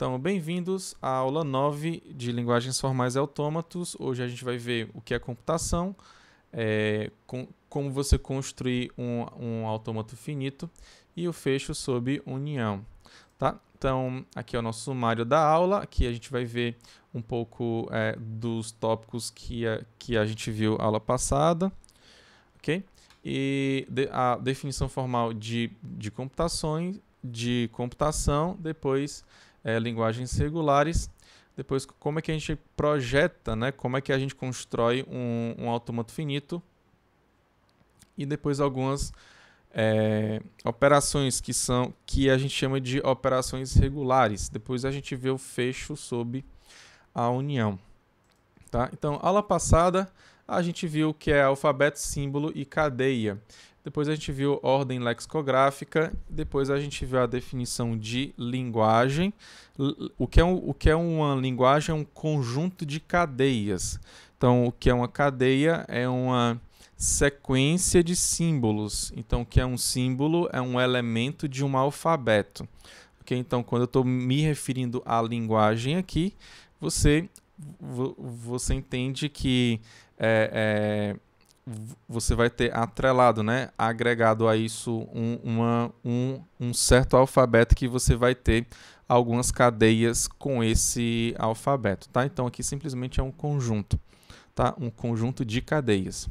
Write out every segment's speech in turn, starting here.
Então, bem-vindos à aula 9 de Linguagens Formais e Autômatos. Hoje a gente vai ver o que é computação, como você construir um autômato finito e o fecho sob união. Tá? Então, aqui é o nosso sumário da aula. Aqui a gente vai ver um pouco dos tópicos que a gente viu na aula passada. Okay? E a definição formal de computação, depois linguagens regulares, depois como é que a gente projeta, né? Como é que a gente constrói um autômato finito, e depois algumas operações que a gente chama de operações regulares. Depois a gente vê o fecho sob a união. Tá? Então, aula passada a gente viu o que é alfabeto, símbolo e cadeia. Depois a gente viu ordem lexicográfica. Depois a gente viu a definição de linguagem. O que é uma linguagem? É um conjunto de cadeias. Então, o que é uma cadeia? É uma sequência de símbolos. Então, o que é um símbolo? É um elemento de um alfabeto. Okay? Então, quando eu estou me referindo à linguagem aqui, você entende que você vai ter atrelado, né, agregado a isso um certo alfabeto, que você vai ter algumas cadeias com esse alfabeto. Tá? Então aqui simplesmente é um conjunto, tá? Um conjunto de cadeias.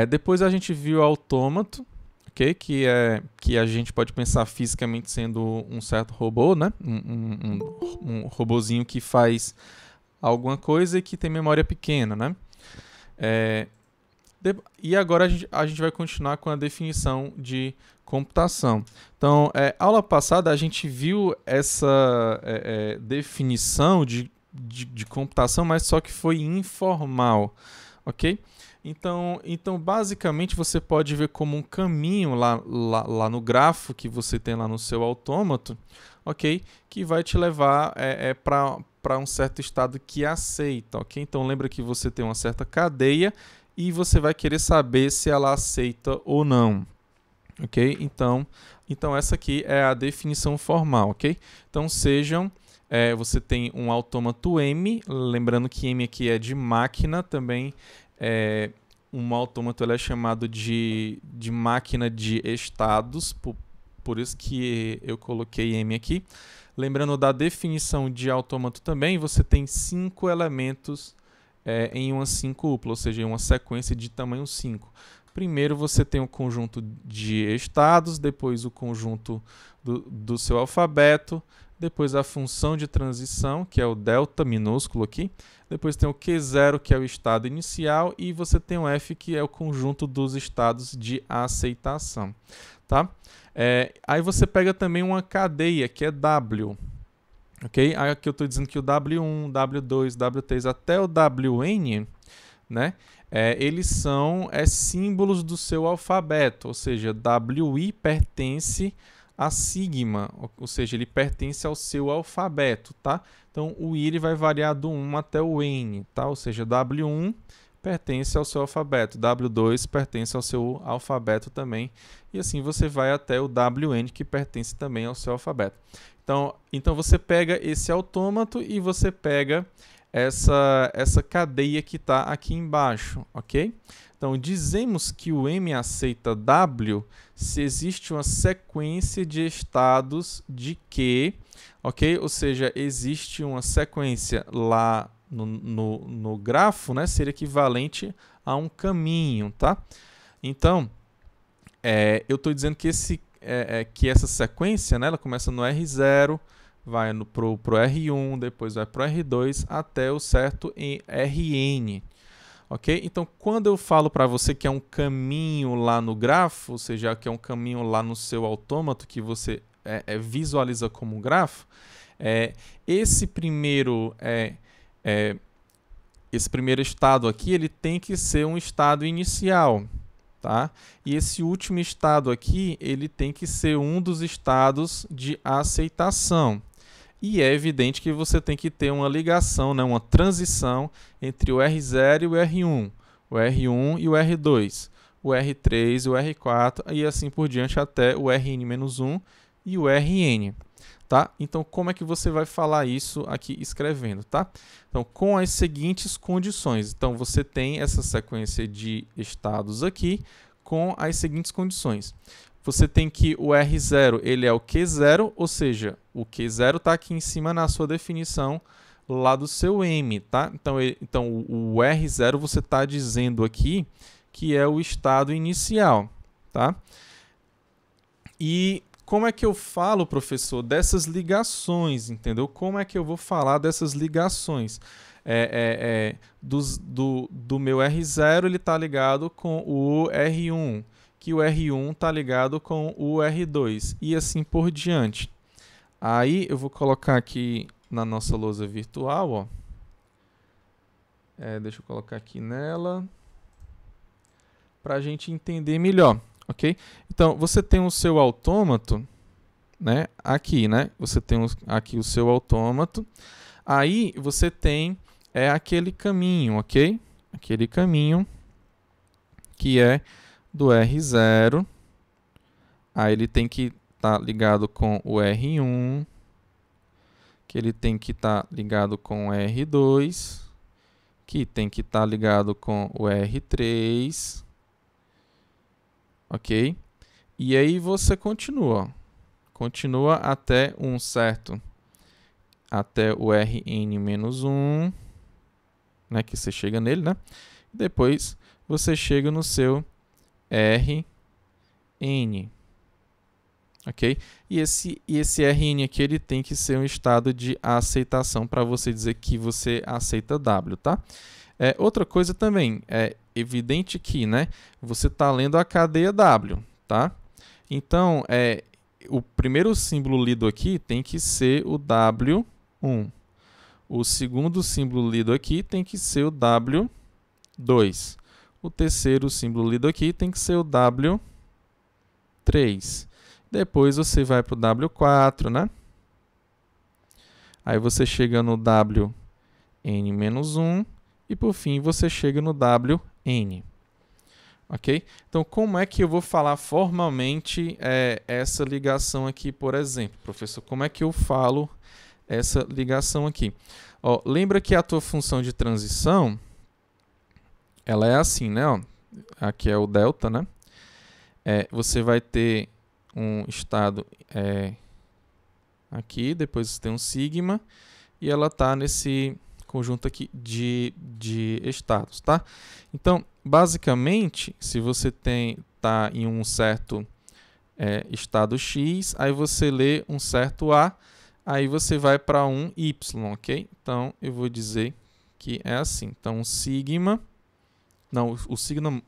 Depois a gente viu o autômato, okay? Que a gente pode pensar fisicamente sendo um certo robô, né? Um robozinho que faz alguma coisa e que tem memória pequena, né? E agora a gente vai continuar com a definição de computação. Então, aula passada a gente viu essa definição de computação, mas só que foi informal, ok? Então, basicamente, você pode ver como um caminho lá no grafo que você tem lá no seu autômato, ok? Que vai te levar para um certo estado que aceita, ok? Então, lembra que você tem uma certa cadeia e você vai querer saber se ela aceita ou não, ok? Então essa aqui é a definição formal, ok? Então, você tem um autômato M, lembrando que M aqui é de máquina também. Um autômato é chamado de máquina de estados, por isso que eu coloquei M aqui. Lembrando da definição de autômato também, você tem 5 elementos em uma sincupla, ou seja, em uma sequência de tamanho 5. Primeiro você tem o conjunto de estados, depois o conjunto do seu alfabeto, depois a função de transição, que é o delta minúsculo aqui, depois tem o Q0, que é o estado inicial, e você tem o F, que é o conjunto dos estados de aceitação. Tá? Aí você pega também uma cadeia, que é W. Okay? Aí aqui eu estou dizendo que o W1, W2, W3 até o WN, né? Eles são símbolos do seu alfabeto, ou seja, WI pertence a sigma, ou seja, ele pertence ao seu alfabeto, tá? Então, o I ele vai variar do 1 até o N, tá? Ou seja, W1 pertence ao seu alfabeto, W2 pertence ao seu alfabeto também, e assim você vai até o WN, que pertence também ao seu alfabeto. Então você pega esse autômato e você pega essa cadeia que está aqui embaixo, ok? Então, dizemos que o M aceita W se existe uma sequência de estados de Q, ok? Ou seja, existe uma sequência lá no grafo, né? Seria equivalente a um caminho, tá? Então, eu estou dizendo que que essa sequência, né, ela começa no R0, vai pro R1, depois vai pro R2, até o certo em Rn. Ok? Então, quando eu falo para você que é um caminho lá no grafo, ou seja, que é um caminho lá no seu autômato, que você visualiza como um grafo, esse primeiro estado aqui, ele tem que ser um estado inicial. Tá? E esse último estado aqui, ele tem que ser um dos estados de aceitação. E é evidente que você tem que ter uma ligação, né, uma transição entre o R0 e o R1, o R1 e o R2, o R3 e o R4, e assim por diante até o Rn-1 e o Rn. tá? Então, como é que você vai falar isso aqui escrevendo, tá? Então, com as seguintes condições. Então, você tem essa sequência de estados aqui com as seguintes condições. Você tem que o R0 ele é o Q0, ou seja, o Q0 está aqui em cima na sua definição lá do seu M, tá? Então o R0 você está dizendo aqui que é o estado inicial, tá? E como é que eu falo, professor, dessas ligações, entendeu? Como é que eu vou falar dessas ligações? Do meu R0 ele está ligado com o R1, que o R1 está ligado com o R2 e assim por diante. Aí eu vou colocar aqui na nossa lousa virtual, ó. Deixa eu colocar aqui nela para a gente entender melhor, ok? Então você tem o seu autômato, né? Aqui, né? Você tem aqui o seu autômato. Aí você tem aquele caminho, ok? Aquele caminho que é do R0, aí ele tem que estar ligado com o R1, que ele tem que estar ligado com o R2, que tem que estar ligado com o R3, ok? E aí você continua até um certo, até o Rn-1, né, que você chega nele, né? Depois você chega no seu Rn, ok? E esse Rn aqui ele tem que ser um estado de aceitação para você dizer que você aceita W, tá? Outra coisa também, é evidente que, né, você está lendo a cadeia W, tá? Então, o primeiro símbolo lido aqui tem que ser o W1. O segundo símbolo lido aqui tem que ser o W2. O terceiro símbolo lido aqui tem que ser o W3. Depois você vai para o W4, né? Aí você chega no Wn-1 e por fim você chega no Wn. Ok? Então, como é que eu vou falar formalmente essa ligação aqui, por exemplo? Professor, como é que eu falo essa ligação aqui? Ó, lembra que a tua função de transição ela é assim, né? Ó, aqui é o delta, né? Você vai ter um estado aqui, depois você tem um sigma, e ela está nesse conjunto aqui de estados, tá? Então, basicamente, se você está em um certo estado X, aí você lê um certo A, aí você vai para um Y, ok? Então, eu vou dizer que é assim. Então, um sigma... Não, o sigma...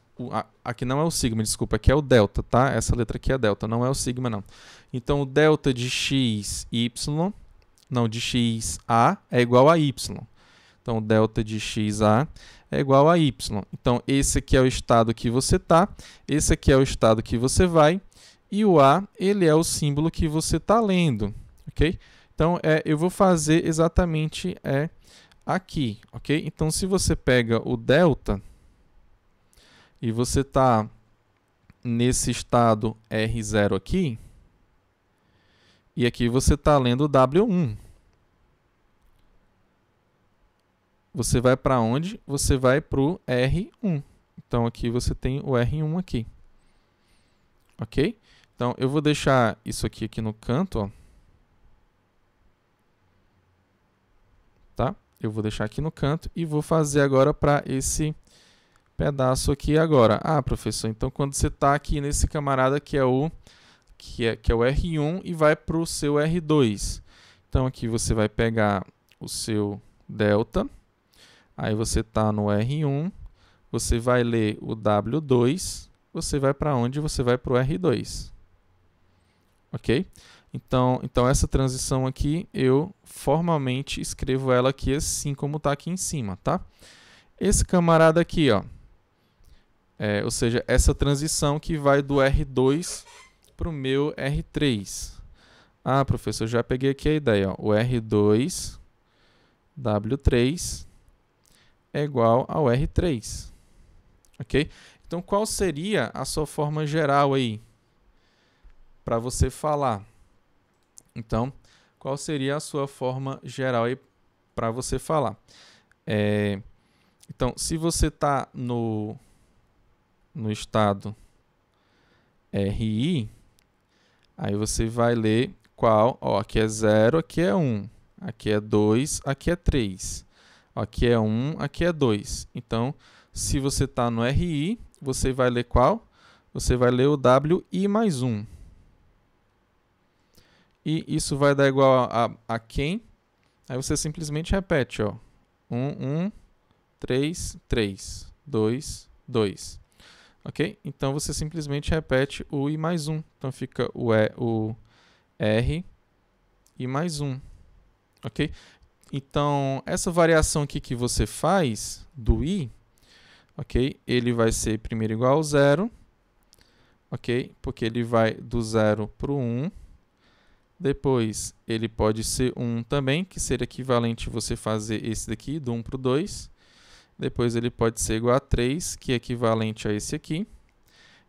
Aqui não é o sigma, desculpa, aqui é o delta, tá? Essa letra aqui é delta, não é o sigma, não. Então, o delta de x, y... Não, de x, a é igual a y. Então, o delta de xa é igual a y. Então, esse aqui é o estado que você está, esse aqui é o estado que você vai, e o A, ele é o símbolo que você está lendo, ok? Então, eu vou fazer exatamente aqui, ok? Então, se você pega o delta e você está nesse estado R0 aqui, e aqui você está lendo o W1. Você vai para onde? Você vai para o R1. Então, aqui você tem o R1 aqui. Ok? Então, eu vou deixar isso aqui no canto, ó. Tá? Eu vou deixar aqui no canto e vou fazer agora para esse pedaço aqui agora. Ah, professor, então quando você está aqui nesse camarada que é o R1 e vai para o seu R2. Então, aqui você vai pegar o seu delta. Aí você está no R1, você vai ler o W2, você vai para onde? Você vai para o R2. Ok? Então, essa transição aqui, eu formalmente escrevo ela aqui assim como está aqui em cima, tá? Esse camarada aqui, ó, ou seja, essa transição que vai do R2 para o meu R3. Ah, professor, eu já peguei aqui a ideia, ó, o R2, W3... é igual ao R3, ok? Então, qual seria a sua forma geral aí para você falar? Então, qual seria a sua forma geral aí para você falar. Então, se você está no estado RI, aí você vai ler qual, ó, aqui é 0, aqui é 1, aqui é 2, aqui é 3, aqui é 1, aqui é 2. Então, se você está no RI, você vai ler qual? Você vai ler o WI mais 1. E isso vai dar igual a quem? Aí você simplesmente repete, ó. 1, 1, 3, 3, 2, 2. Ok? Então você simplesmente repete o I mais 1. Então fica o R e mais 1. Ok? Então essa variação aqui que você faz do I, ok? Ele vai ser primeiro igual ao 0, ok? Porque ele vai do 0 para o 1. Depois ele pode ser 1 também, que seria equivalente você fazer esse daqui, do 1 para o 2. Depois ele pode ser igual a 3, que é equivalente a esse aqui.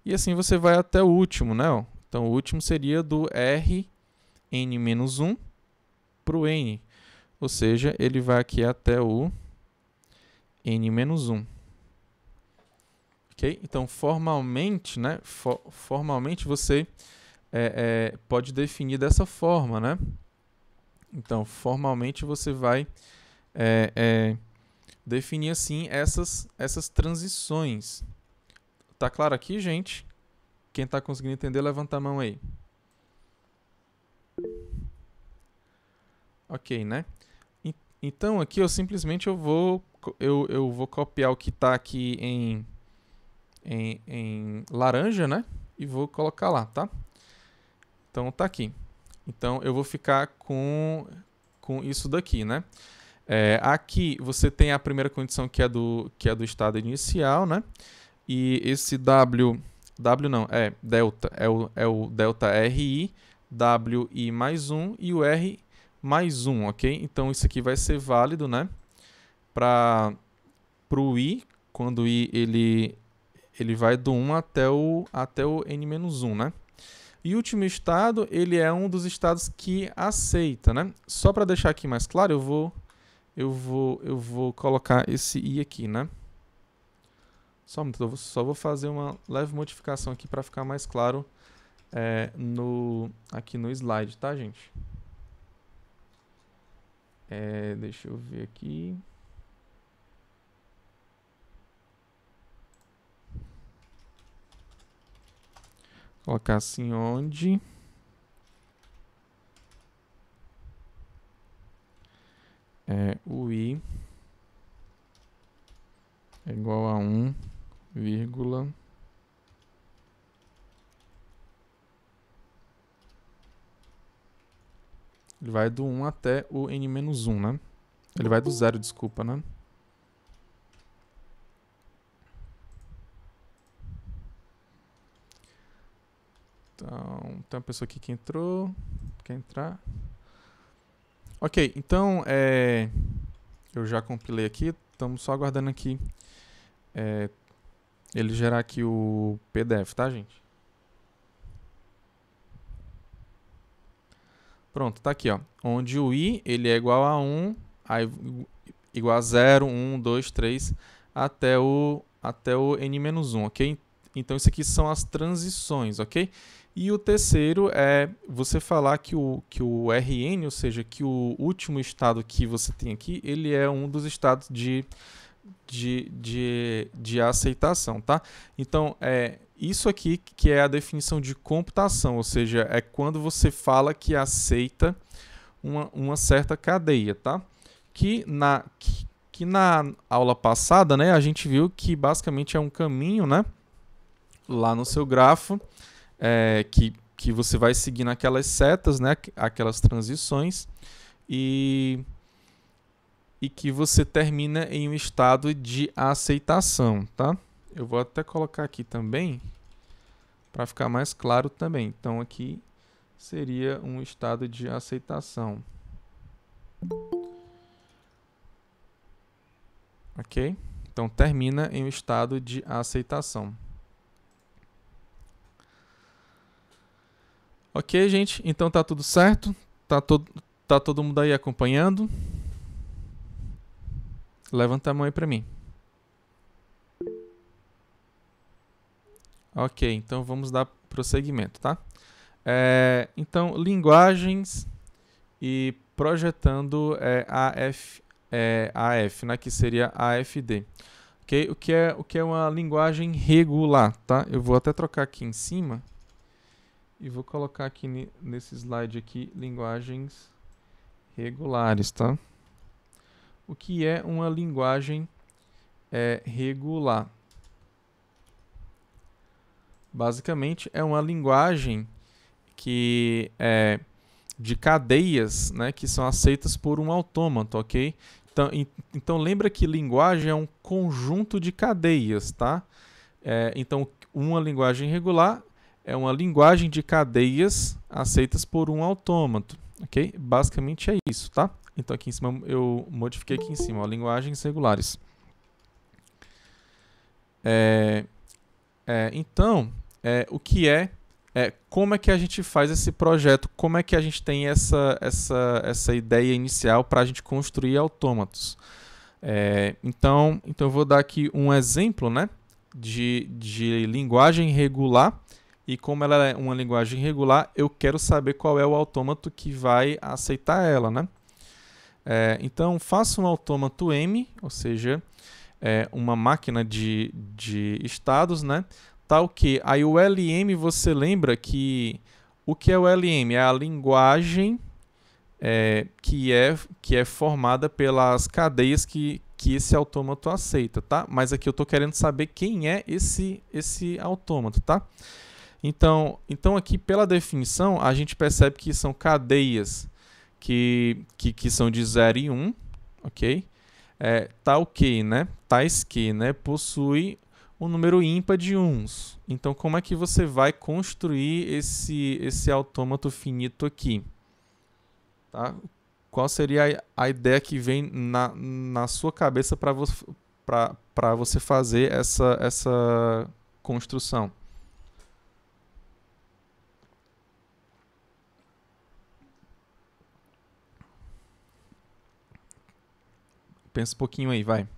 E assim você vai até o último, né? Então o último seria do Rn-1 para o N. Ou seja, ele vai aqui até o N-1. Ok? Então formalmente, né? Formalmente você pode definir dessa forma, né? Então formalmente você vai definir assim essas transições. Tá claro aqui, gente? Quem está conseguindo entender, levanta a mão aí. Ok, né? Então aqui eu simplesmente eu vou copiar o que está aqui em laranja, né? E vou colocar lá, tá? Então tá aqui. Então eu vou ficar com isso daqui, né? Aqui você tem a primeira condição que é do estado inicial, né? E esse delta, é o delta RI, WI mais 1 e o R mais 1, ok? Então isso aqui vai ser válido, né? Para o I, quando o I ele vai do 1 até o N-1, né? E o último estado, ele é um dos estados que aceita, né? Só para deixar aqui mais claro, eu vou colocar esse I aqui, né? Só vou fazer uma leve modificação aqui para ficar mais claro aqui no slide, tá, gente? Deixa eu ver aqui. Colocar assim onde o I é igual a 1, vírgula, ele vai do 1 até o N-1, né? Ele vai do 0, desculpa, né? Então, tem uma pessoa aqui que entrou. Quer entrar? Ok, então eu já compilei aqui. Estamos só aguardando aqui ele gerar aqui o PDF, tá, gente? Pronto, tá aqui, ó. Onde o I ele é igual a 1, aí, igual a 0, 1, 2, 3, até o N-1, ok? Então, isso aqui são as transições, ok? E o terceiro é você falar que o RN, ou seja, que o último estado que você tem aqui, ele é um dos estados de aceitação, tá? Então, isso aqui que é a definição de computação, ou seja, é quando você fala que aceita uma certa cadeia, tá? Que na aula passada, né, a gente viu que basicamente é um caminho, né? Lá no seu grafo, que você vai seguindo aquelas setas, né, aquelas transições, e que você termina em um estado de aceitação, tá? Eu vou até colocar aqui também, para ficar mais claro também. Então, aqui seria um estado de aceitação. Ok? Então, termina em um estado de aceitação. Ok, gente? Então, tá tudo certo? Tá todo mundo aí acompanhando? Levanta a mão aí para mim. Ok, então vamos dar prosseguimento, tá? Então, linguagens e projetando AF, né, que seria AFD. Okay? O que é uma linguagem regular, tá? Eu vou até trocar aqui em cima e vou colocar aqui nesse slide aqui, linguagens regulares, tá? O que é uma linguagem regular? Basicamente, é uma linguagem que é de cadeias, né, que são aceitas por um autômato, ok? Então lembra que linguagem é um conjunto de cadeias, tá? Então, uma linguagem regular é uma linguagem de cadeias aceitas por um autômato, ok? Basicamente é isso, tá? Então aqui em cima eu modifiquei aqui em cima, ó, linguagens regulares. Então, o que como é que a gente faz esse projeto? Como é que a gente tem essa ideia inicial para a gente construir autômatos? Então eu vou dar aqui um exemplo, né, de linguagem regular. E como ela é uma linguagem regular, eu quero saber qual é o autômato que vai aceitar ela, né? Então, faça um autômato M, ou seja, uma máquina de estados, né? Tal que aí o LM, você lembra que o que é o LM? É a linguagem que é formada pelas cadeias que esse autômato aceita, tá? Mas aqui eu estou querendo saber quem é esse autômato, tá? Então aqui pela definição a gente percebe que são cadeias que são de 0 e 1, ok? Tais que, né, possui um número ímpar de uns. Então, como é que você vai construir esse autômato finito aqui? Tá? Qual seria a ideia que vem na sua cabeça para você fazer essa construção? Pensa um pouquinho aí, vai.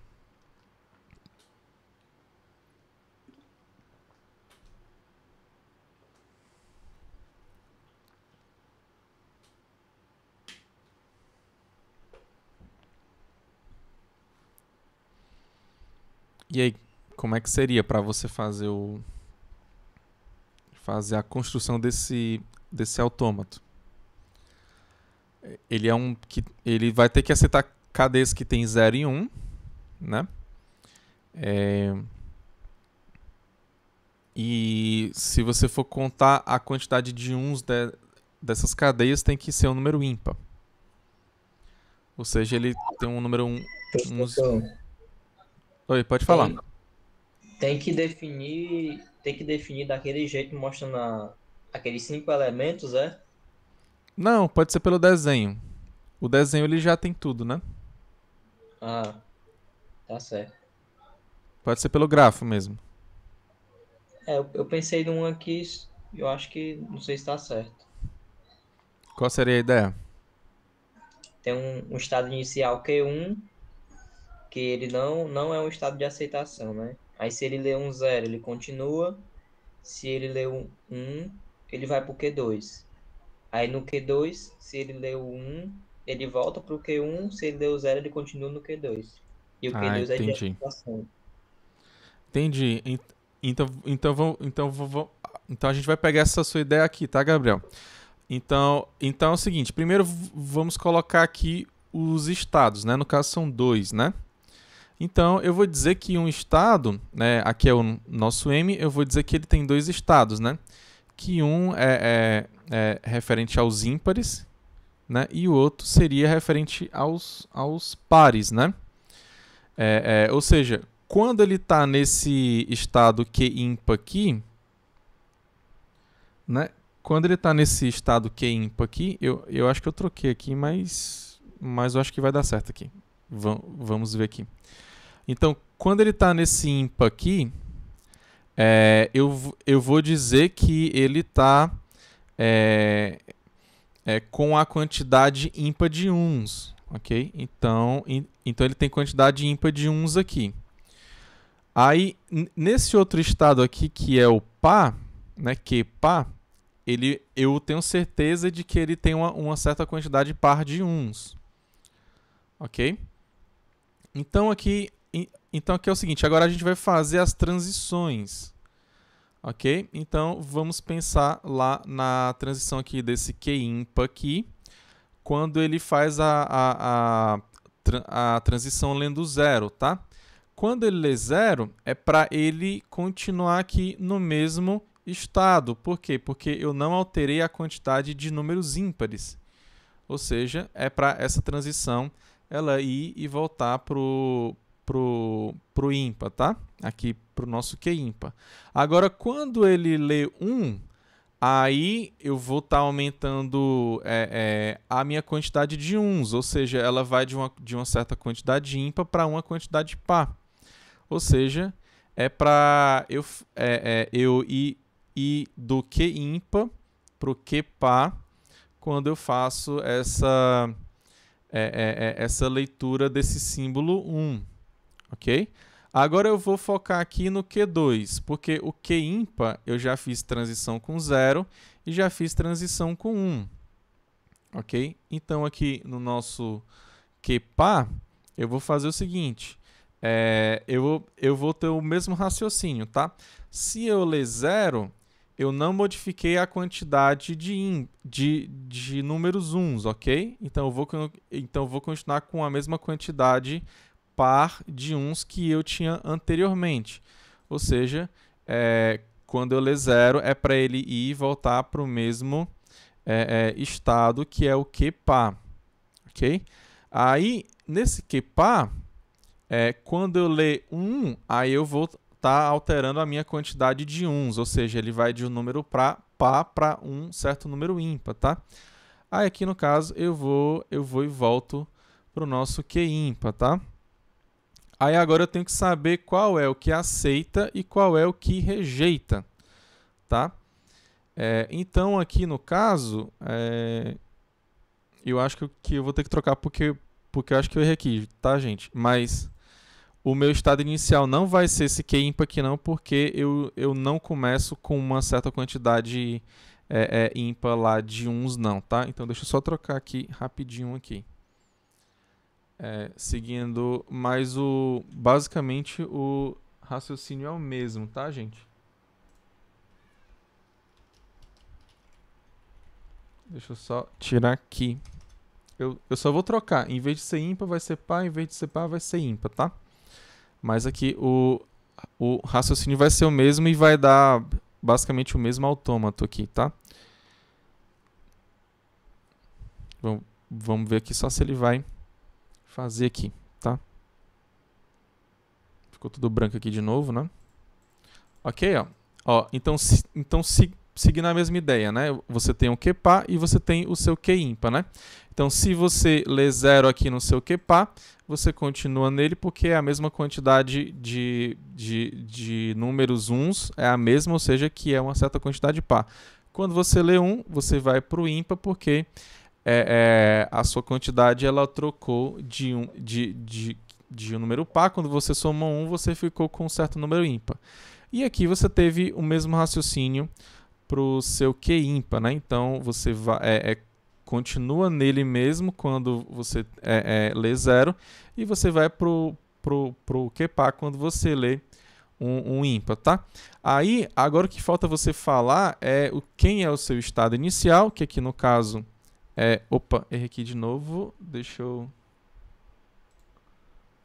E aí, como é que seria para você fazer a construção desse autômato? Ele vai ter que aceitar cadeias que tem 0 e 1, né? E se você for contar a quantidade de uns dessas cadeias, tem que ser um número ímpar. Ou seja, ele tem um número Oi, pode falar. Tem que definir daquele jeito, mostrando aqueles 5 elementos, é? Não, pode ser pelo desenho. O desenho ele já tem tudo, né? Ah, tá certo. Pode ser pelo grafo mesmo. Eu pensei num aqui, eu acho que não sei se está certo. Qual seria a ideia? Tem um estado inicial Q1, que ele não é um estado de aceitação, né? Aí se ele lê um 0, ele continua. Se ele lê um 1, ele vai para o Q2. Aí no Q2, se ele lê o 1, ele volta para o Q1. Se ele lê o 0, ele continua no Q2. E o Q2 é de Entendi. aceitação. Entendi. Então a gente vai pegar essa sua ideia aqui, tá, Gabriel? Então é o seguinte, primeiro vamos colocar aqui os estados, né? No caso são 2, né? Então eu vou dizer que um estado, né? Aqui é o nosso M, eu vou dizer que ele tem 2 estados, né? Que um é referente aos ímpares, né? E o outro seria referente aos pares, né? Ou seja, quando ele está nesse estado Q ímpar aqui, né? Quando ele está nesse estado Q ímpar aqui, eu acho que eu troquei aqui, mas eu acho que vai dar certo aqui. Vamos ver aqui. Então, quando ele está nesse ímpar aqui, eu vou dizer que ele está com a quantidade ímpar de uns, ok? Então ele tem quantidade ímpar de uns aqui. Aí, nesse outro estado aqui, que é o par, né, que par, eu tenho certeza de que ele tem uma certa quantidade par de uns, ok? Então aqui é o seguinte, agora a gente vai fazer as transições, ok? Então vamos pensar lá na transição aqui desse Q ímpar aqui, quando ele faz a transição lendo zero, tá? Quando ele lê zero, é para ele continuar aqui no mesmo estado. Por quê? Porque eu não alterei a quantidade de números ímpares. Ou seja, é para essa transição ela ir e voltar pro ímpar, tá? Aqui para o nosso Q ímpar. Agora, quando ele lê 1, aí eu vou estar aumentando a minha quantidade de uns, ou seja, ela vai de uma certa quantidade ímpar para uma quantidade par. Ou seja, é para eu ir do Q ímpar para o Q par quando eu faço essa leitura desse símbolo 1, ok? Agora eu vou focar aqui no Q2, porque o Q ímpar eu já fiz transição com 0 e já fiz transição com 1, ok? Então aqui no nosso Q par eu vou fazer o seguinte, eu vou ter o mesmo raciocínio, tá? Se eu ler 0, eu não modifiquei a quantidade de números uns, ok? Então eu vou continuar com a mesma quantidade par de uns que eu tinha anteriormente. Ou seja, quando eu ler 0, é para ele ir e voltar para o mesmo estado, que é o Q par, ok? Aí, nesse Q par, quando eu ler 1, aí eu vou estar alterando a minha quantidade de uns, ou seja, ele vai de um número par para um certo número ímpar, tá? Aí aqui no caso eu vou e volto para o nosso Q ímpar, tá? Aí agora eu tenho que saber qual é o que aceita e qual é o que rejeita, tá? Então aqui no caso, eu acho que eu vou ter que trocar porque eu acho que eu errei aqui, tá, gente? Mas o meu estado inicial não vai ser esse Q ímpar aqui não, porque eu não começo com uma certa quantidade ímpar lá de uns não, tá? Então deixa eu só trocar aqui rapidinho aqui. Seguindo, mas basicamente o raciocínio é o mesmo, tá, gente? Deixa eu só tirar aqui. Eu só vou trocar. Em vez de ser ímpar, vai ser par. Em vez de ser par, vai ser ímpar, tá? Mas aqui o raciocínio vai ser o mesmo e vai dar basicamente o mesmo autômato aqui, tá? Vamos ver aqui só se ele vai fazer aqui, tá? Ficou tudo branco aqui de novo, né? Ok, ó. Então seguindo a mesma ideia, né? Você tem o Q par e você tem o seu Q ímpar, né? Então, se você lê 0 aqui no seu Q par, você continua nele porque é a mesma quantidade de números uns, é a mesma, ou seja, que é uma certa quantidade par. Quando você lê 1, você vai para o ímpar porque a sua quantidade ela trocou de um número par. Quando você somou 1, você ficou com um certo número ímpar. E aqui você teve o mesmo raciocínio para o seu Q ímpar, né? Então, você continua nele mesmo quando você lê 0 e você vai para o Q par quando você lê um ímpar, tá? Aí, agora o que falta você falar é quem é o seu estado inicial, que aqui no caso opa, errei aqui de novo, deixa eu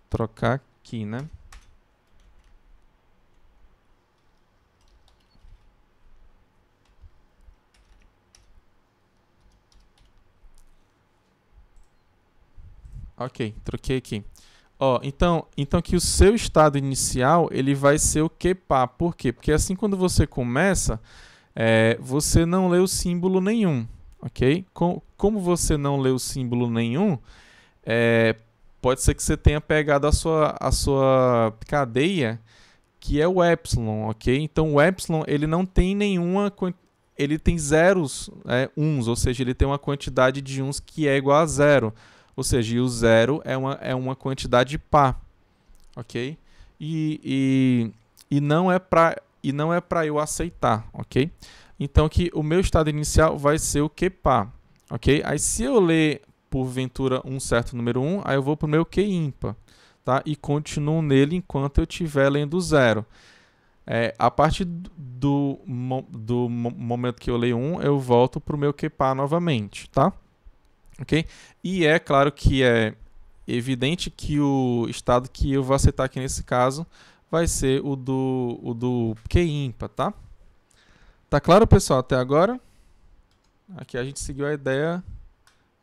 trocar aqui, né? Ok, troquei aqui. Então que o seu estado inicial ele vai ser o Q par. Por quê? Porque assim quando você começa, você não lê o símbolo nenhum, ok? Como você não lê o símbolo nenhum, pode ser que você tenha pegado a sua cadeia, que é o epsilon, ok? Então o epsilon ele não tem nenhuma ele tem zeros, uns, ou seja, ele tem uma quantidade de uns que é igual a zero. Ou seja, e o zero é uma quantidade par, ok? E não é para eu aceitar, ok? Então que o meu estado inicial vai ser o que par, ok? Aí se eu ler porventura um certo número 1, aí eu vou para o meu que ímpar, tá? E continuo nele enquanto eu estiver lendo zero. A partir do momento que eu leio 1, eu volto para o meu que par novamente, tá? Ok? E é claro que é evidente que o estado que eu vou aceitar aqui nesse caso vai ser o do Q ímpar, tá? Tá claro, pessoal, até agora? Aqui a gente seguiu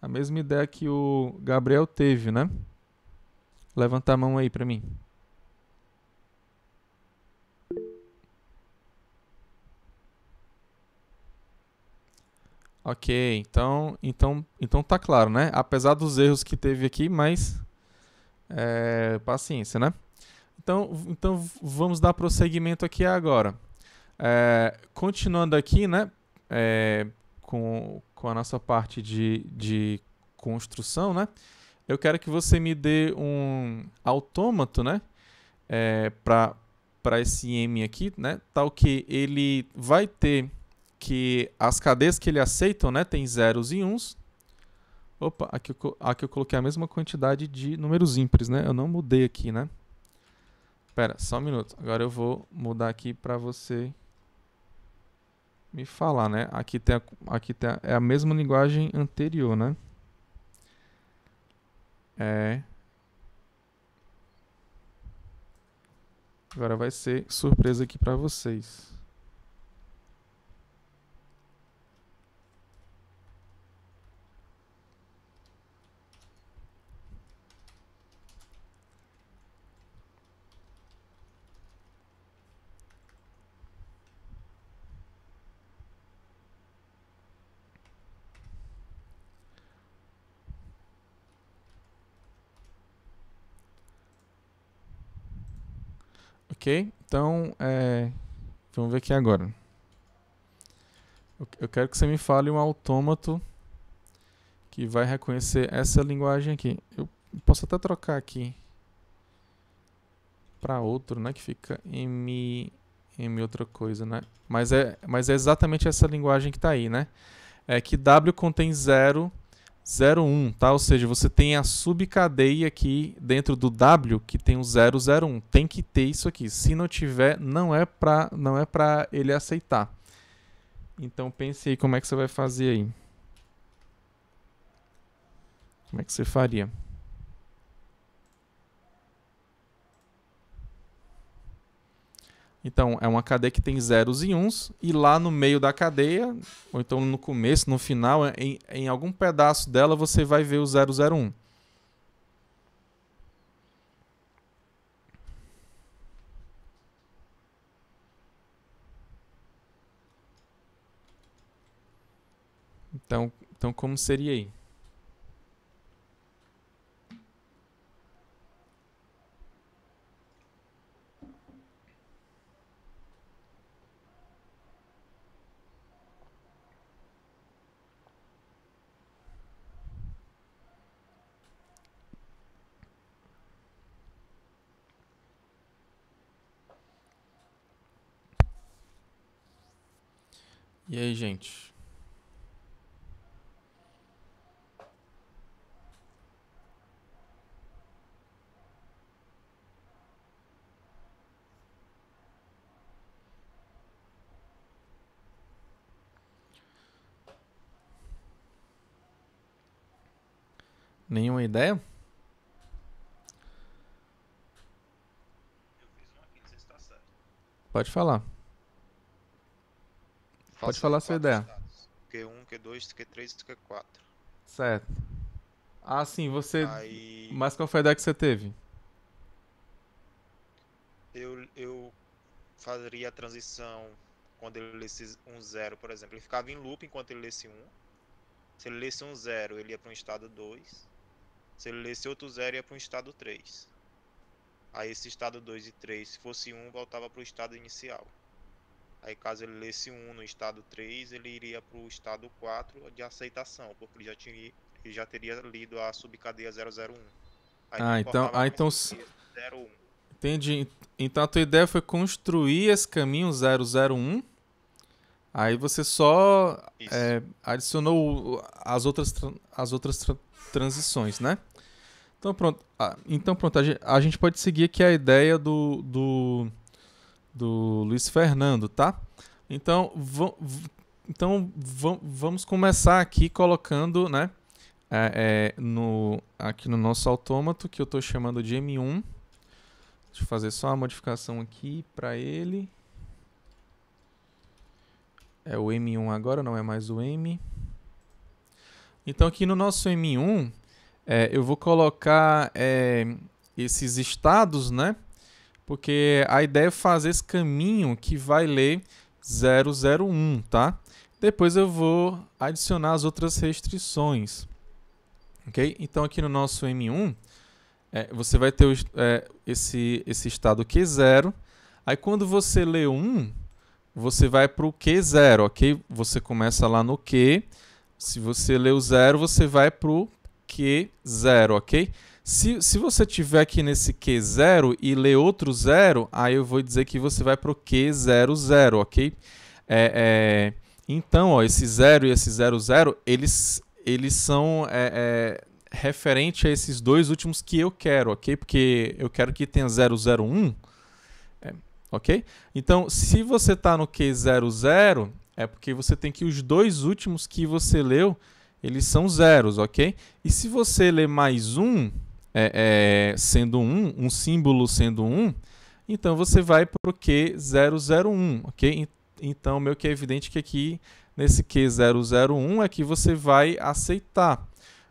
a mesma ideia que o Gabriel teve, né? Levanta a mão aí para mim. Ok, então tá claro, né? Apesar dos erros que teve aqui, mas paciência, né? Então vamos dar prosseguimento aqui agora. Continuando aqui, né? Com a nossa parte de construção, né? Eu quero que você me dê um autômato, né? Para esse M aqui, né? Tal que ele vai ter que as cadeias que ele aceitam, né? Tem zeros e uns. Opa, aqui eu coloquei a mesma quantidade de números ímpares, né? Eu não mudei aqui, né? Espera, só um minuto. Agora eu vou mudar aqui para você me falar, né? É a mesma linguagem anterior, né? Agora vai ser surpresa aqui para vocês. Ok? Então, vamos ver aqui agora. Eu quero que você me fale um autômato que vai reconhecer essa linguagem aqui. Eu posso até trocar aqui para outro, né? Que fica M outra coisa, né? Mas é exatamente essa linguagem que está aí, né? É que W contém 0, 0, 1, tá? Ou seja, você tem a subcadeia aqui dentro do W que tem o 0, 0, 1. Tem que ter isso aqui. Se não tiver, não é para ele aceitar. Então pense aí como é que você vai fazer aí. Como é que você faria? Então, é uma cadeia que tem zeros e uns, e lá no meio da cadeia, ou então no começo, no final, em algum pedaço dela, você vai ver o 001. Então como seria aí? E aí, gente? Nenhuma ideia? Eu fiz um aqui, não sei se tá certo. Pode falar. Pode Faça falar a sua 4 ideia. estados. Q1, Q2, Q3 e Q4. Certo. Ah, sim, você. Aí Mas qual foi a ideia que você teve? eu faria a transição quando ele lesse um zero, por exemplo. Ele ficava em loop enquanto ele lesse um. Se ele lesse um zero, ele ia para um estado 2. Se ele lesse outro zero, ia para um estado 3. Aí esse estado 2 e 3, se fosse 1, voltava para o estado inicial. Aí caso ele lesse 1 no estado 3, ele iria para o estado 4 de aceitação, porque ele já teria lido a subcadeia 001. Aí não importava mais se ele 01. Entendi. Então a tua ideia foi construir esse caminho 001. Aí você só adicionou as outras transições, né? Então pronto. A gente pode seguir aqui a ideia do Luiz Fernando, tá? Então vamos começar aqui colocando, né? Aqui no nosso autômato, que eu estou chamando de M1. Deixa eu fazer só uma modificação aqui para ele. É o M1 agora, não é mais o M. Então aqui no nosso M1, eu vou colocar esses estados, né? Porque a ideia é fazer esse caminho que vai ler 001, tá? Depois eu vou adicionar as outras restrições. Ok? Então aqui no nosso M1, você vai ter esse estado Q0. Aí quando você lê 1, você vai para o Q0, ok? Você começa lá no Q. Se você lê o 0, você vai para o Q0, ok? Se você tiver aqui nesse Q0 e ler outro 0, aí eu vou dizer que você vai para o Q00, ok? Então, ó, esse 0 e esse 00, eles são referente a esses dois últimos que eu quero, ok? Porque eu quero que tenha 001, ok? Então, se você está no Q00, é porque você tem que os dois últimos que você leu, eles são zeros, ok? E se você ler mais um, sendo um símbolo sendo 1, então você vai para o Q001, ok? Então, meio que é evidente que aqui, nesse Q001, é que você vai aceitar,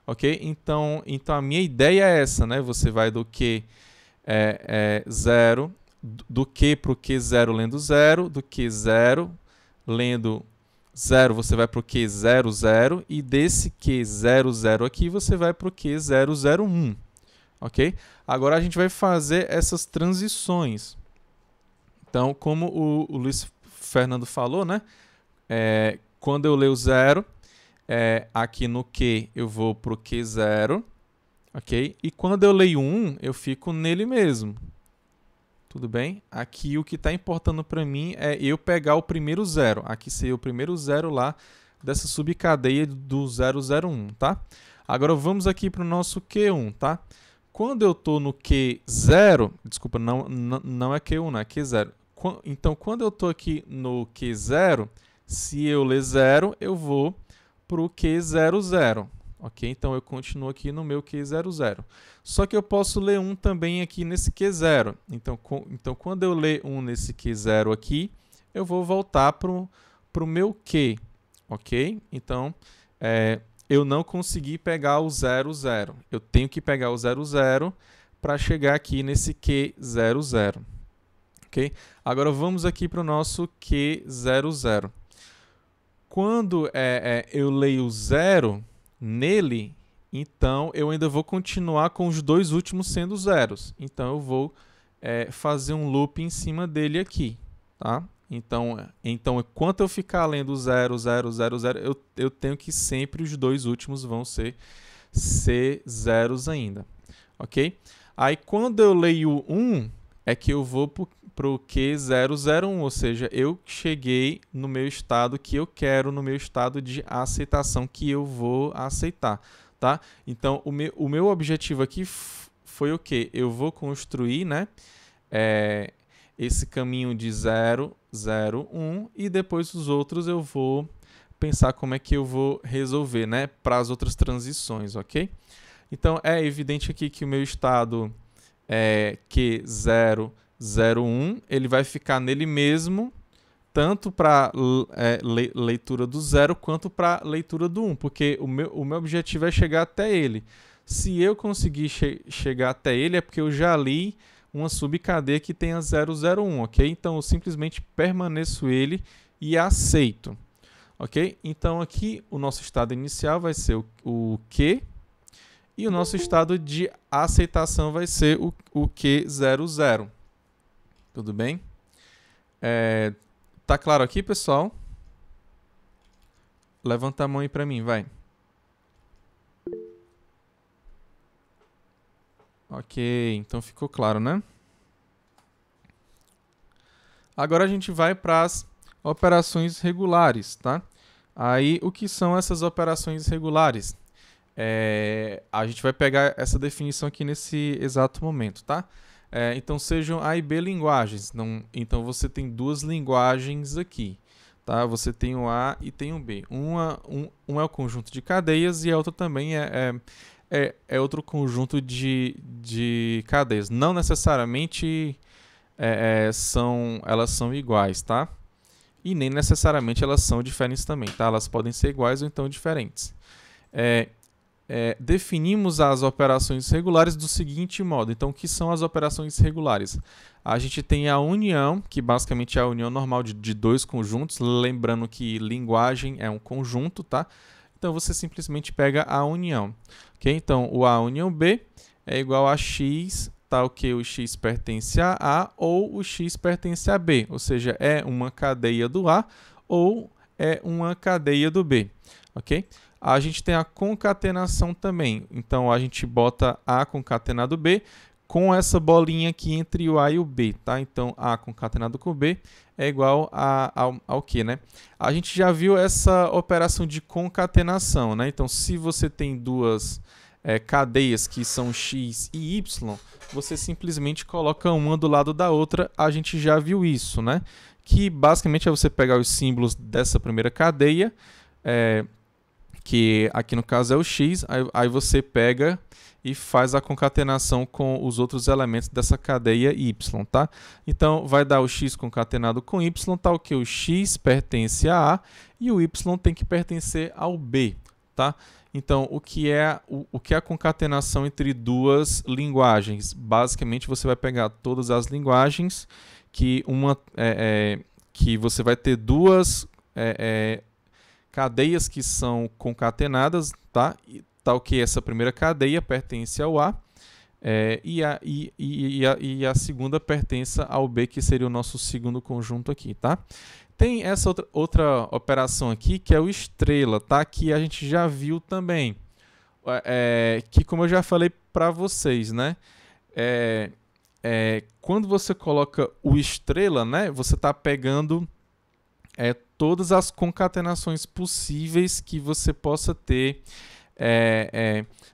ok? Então a minha ideia é essa, né? Você vai do Q0, do Q para o Q0 lendo 0, do Q0 lendo 0 você vai para o Q00 e desse Q00 aqui você vai para o Q001, ok? Agora a gente vai fazer essas transições. Então, como o Luiz Fernando falou, né? Quando eu leio 0, aqui no Q eu vou para o Q0, ok? E quando eu leio 1, eu fico nele mesmo. Tudo bem? Aqui o que está importando para mim é eu pegar o primeiro 0. Aqui seria o primeiro 0 lá dessa subcadeia do 001, tá? Agora vamos aqui para o nosso Q1, tá? Quando eu estou no Q0, desculpa, não é Q1, não é Q0. Então, quando eu estou aqui no Q0, se eu ler 0, eu vou para o Q00. Ok? Então, eu continuo aqui no meu Q00. Só que eu posso ler 1 também aqui nesse Q0. Então, quando eu ler 1 nesse Q0 aqui, eu vou voltar para o meu Q. Ok? Então, eu não consegui pegar o 00. Eu tenho que pegar o 00 para chegar aqui nesse Q00. Ok? Agora, vamos aqui para o nosso Q00. Quando eu leio 0 nele, então eu ainda vou continuar com os dois últimos sendo zeros. Então eu vou fazer um loop em cima dele aqui, tá? Então enquanto eu ficar lendo 0, 0, 0, 0, eu tenho que sempre os dois últimos vão ser zeros ainda, ok? Aí quando eu leio 1, é que eu vou para o Q001, ou seja, eu cheguei no meu estado que eu quero, no meu estado de aceitação que eu vou aceitar, tá? Então, o meu objetivo aqui foi o quê? Eu vou construir, né, esse caminho de 0, 0, 1 e depois os outros eu vou pensar como é que eu vou resolver, né, para as outras transições, ok? Então, é evidente aqui que o meu estado Q001, ele vai ficar nele mesmo, tanto para leitura do 0 quanto para leitura do 1, porque o meu objetivo é chegar até ele. Se eu conseguir chegar até ele, é porque eu já li uma subcadeia que tenha 001, ok? Então, eu simplesmente permaneço ele e aceito, ok? Então, aqui o nosso estado inicial vai ser o Q, e o nosso estado de aceitação vai ser o Q00. Tudo bem? Tá claro aqui, pessoal? Levanta a mão aí pra mim, vai. Ok, então ficou claro, né? Agora a gente vai para as operações regulares, tá? Aí, o que são essas operações regulares? A gente vai pegar essa definição aqui nesse exato momento, tá? Então, sejam A e B linguagens. Então, você tem duas linguagens aqui, tá? Você tem o A e tem o B. Um é o conjunto de cadeias e a outra também é outro conjunto de cadeias. Não necessariamente elas são iguais, tá? E nem necessariamente elas são diferentes também, tá? Elas podem ser iguais ou então diferentes. Definimos as operações regulares do seguinte modo. Então, o que são as operações regulares? A gente tem a união, que basicamente é a união normal de dois conjuntos, lembrando que linguagem é um conjunto, tá? Então, você simplesmente pega a união. Okay? Então, o A união B é igual a X, tal que o X pertence a A ou o X pertence a B, ou seja, é uma cadeia do A ou é uma cadeia do B, ok? A gente tem a concatenação também, então a gente bota A concatenado B com essa bolinha aqui entre o A e o B, tá? Então, A concatenado com B é igual ao quê, né? A gente já viu essa operação de concatenação, né? Então, se você tem duas cadeias que são X e Y, você simplesmente coloca uma do lado da outra. A gente já viu isso, né? Que basicamente é você pegar os símbolos dessa primeira cadeia, que aqui no caso é o X, aí você pega e faz a concatenação com os outros elementos dessa cadeia Y, tá? Então, vai dar o X concatenado com Y, tal que o X pertence a A e o Y tem que pertencer ao B, tá? Então, o que é a concatenação entre duas linguagens? Basicamente, você vai pegar todas as linguagens que você vai ter duas cadeias que são concatenadas, tá? Tal que essa primeira cadeia pertence ao A e a segunda pertence ao B, que seria o nosso segundo conjunto aqui, tá? Tem essa outra operação aqui, que é o estrela, tá? Que a gente já viu também. Que, como eu já falei para vocês, né? Quando você coloca o estrela, né? Você está pegando todas as concatenações possíveis que você possa ter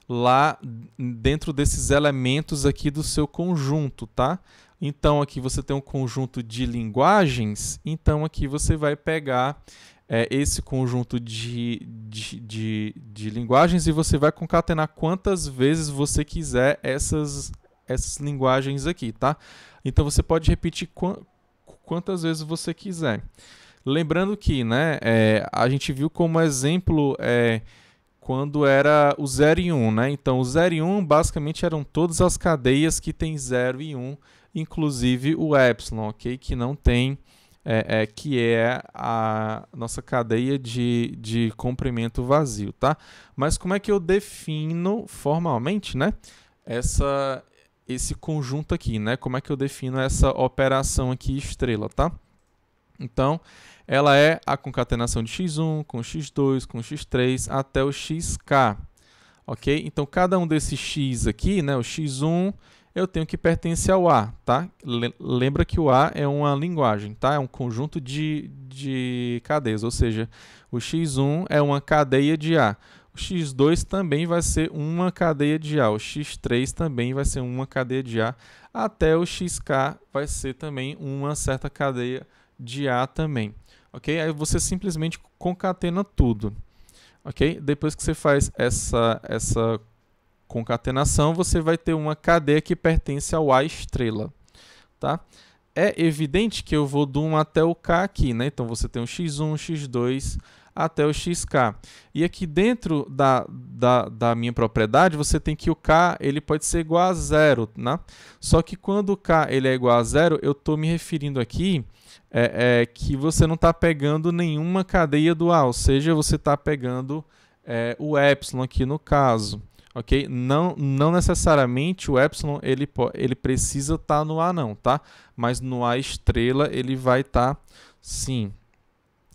lá dentro desses elementos aqui do seu conjunto, tá? Então, aqui você tem um conjunto de linguagens, então aqui você vai pegar esse conjunto de linguagens e você vai concatenar quantas vezes você quiser essas linguagens aqui, tá? Então, você pode repetir quantas vezes você quiser. Lembrando que, né, a gente viu como exemplo quando era o 0 e 1, né? Então, o 0 e 1 basicamente eram todas as cadeias que tem 0 e 1, inclusive o epsilon, ok? Que não tem, que é a nossa cadeia de comprimento vazio, tá? Mas como é que eu defino formalmente, né? Esse conjunto aqui, né? Como é que eu defino essa operação aqui estrela, tá? Então, ela é a concatenação de x1 com x2 com x3 até o xk, ok? Então, cada um desses x aqui, né, o x1, eu tenho que pertencer ao A, tá? Lembra que o A é uma linguagem, tá? É um conjunto de cadeias, ou seja, o x1 é uma cadeia de A. O x2 também vai ser uma cadeia de A. O x3 também vai ser uma cadeia de A. Até o xk vai ser também uma certa cadeia de A também. Ok? Aí você simplesmente concatena tudo. Ok? Depois que você faz essa concatenação, você vai ter uma cadeia que pertence ao A estrela. Tá? É evidente que eu vou do 1 até o K aqui, né? Então, você tem o x1, x2 até o xk. E aqui dentro da minha propriedade, você tem que o K ele pode ser igual a 0. Né? Só que quando o K ele é igual a 0, eu estou me referindo aqui que você não está pegando nenhuma cadeia do A, ou seja, você está pegando o epsilon aqui no caso. Okay? Não necessariamente o epsilon ele precisa estar no A não, tá? Mas no A estrela ele vai estar Sim.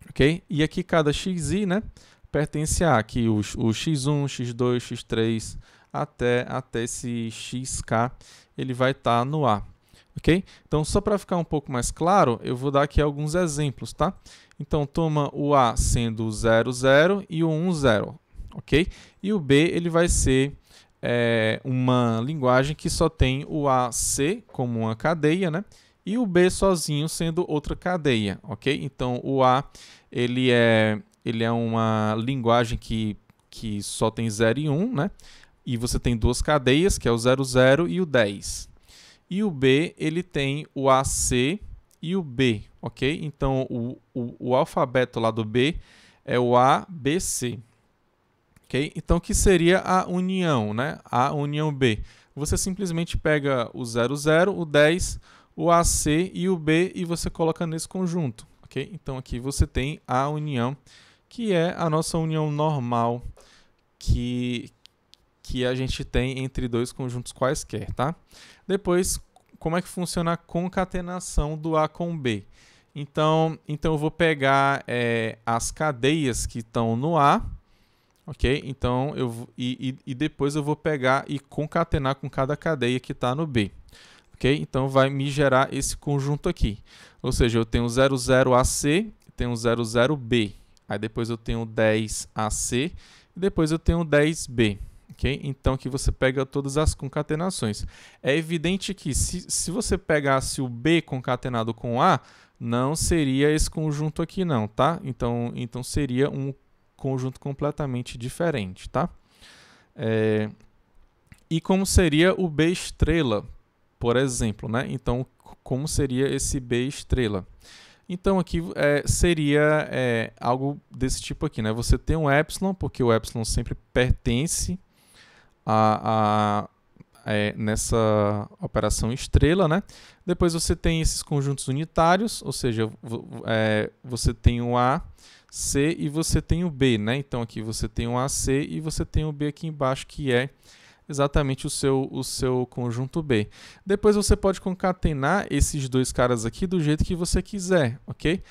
Ok? E aqui cada xi, né, pertence a aqui o x1, x2, x3, até esse xk, ele vai estar no A. Ok? Então, só para ficar um pouco mais claro, eu vou dar aqui alguns exemplos, tá? Então, toma o A sendo o 0, 0 e o 1, 0. Ok? E o B, ele vai ser uma linguagem que só tem o AC como uma cadeia, né? E o B sozinho sendo outra cadeia, ok? Então, o A, ele é uma linguagem que só tem 0 e 1, né? E você tem duas cadeias, que é o 0, 0 e o 10. E o B, ele tem o AC e o B, ok? Então, o alfabeto lá do B é o A, B, C. Okay? Então, o que seria a união, né? A união B? Você simplesmente pega o 0, 0, o 10, o AC e o B e você coloca nesse conjunto. Okay? Então, aqui você tem a união, que é a nossa união normal que a gente tem entre dois conjuntos quaisquer. Tá? Depois, como é que funciona a concatenação do A com o B? Então eu vou pegar as cadeias que estão no A, ok? Então, depois eu vou pegar e concatenar com cada cadeia que está no B. Ok? Então, vai me gerar esse conjunto aqui. Ou seja, eu tenho 0, 0 AC, tenho 0, 0 B. Aí depois eu tenho 10 AC e depois eu tenho 10 B. Okay? Então, aqui você pega todas as concatenações. É evidente que se você pegasse o B concatenado com A, não seria esse conjunto aqui não, tá? Então seria um conjunto completamente diferente, tá? E como seria o B estrela, por exemplo, né? Então, como seria esse B estrela? Então, aqui seria algo desse tipo aqui, né? Você tem um epsilon, porque o epsilon sempre pertence nessa operação estrela, né? Depois você tem esses conjuntos unitários, ou seja, você tem o A, C e você tem o B, né? Então aqui você tem o AC e você tem o B aqui embaixo, que é exatamente o seu conjunto B. Depois você pode concatenar esses dois caras aqui do jeito que você quiser, ok?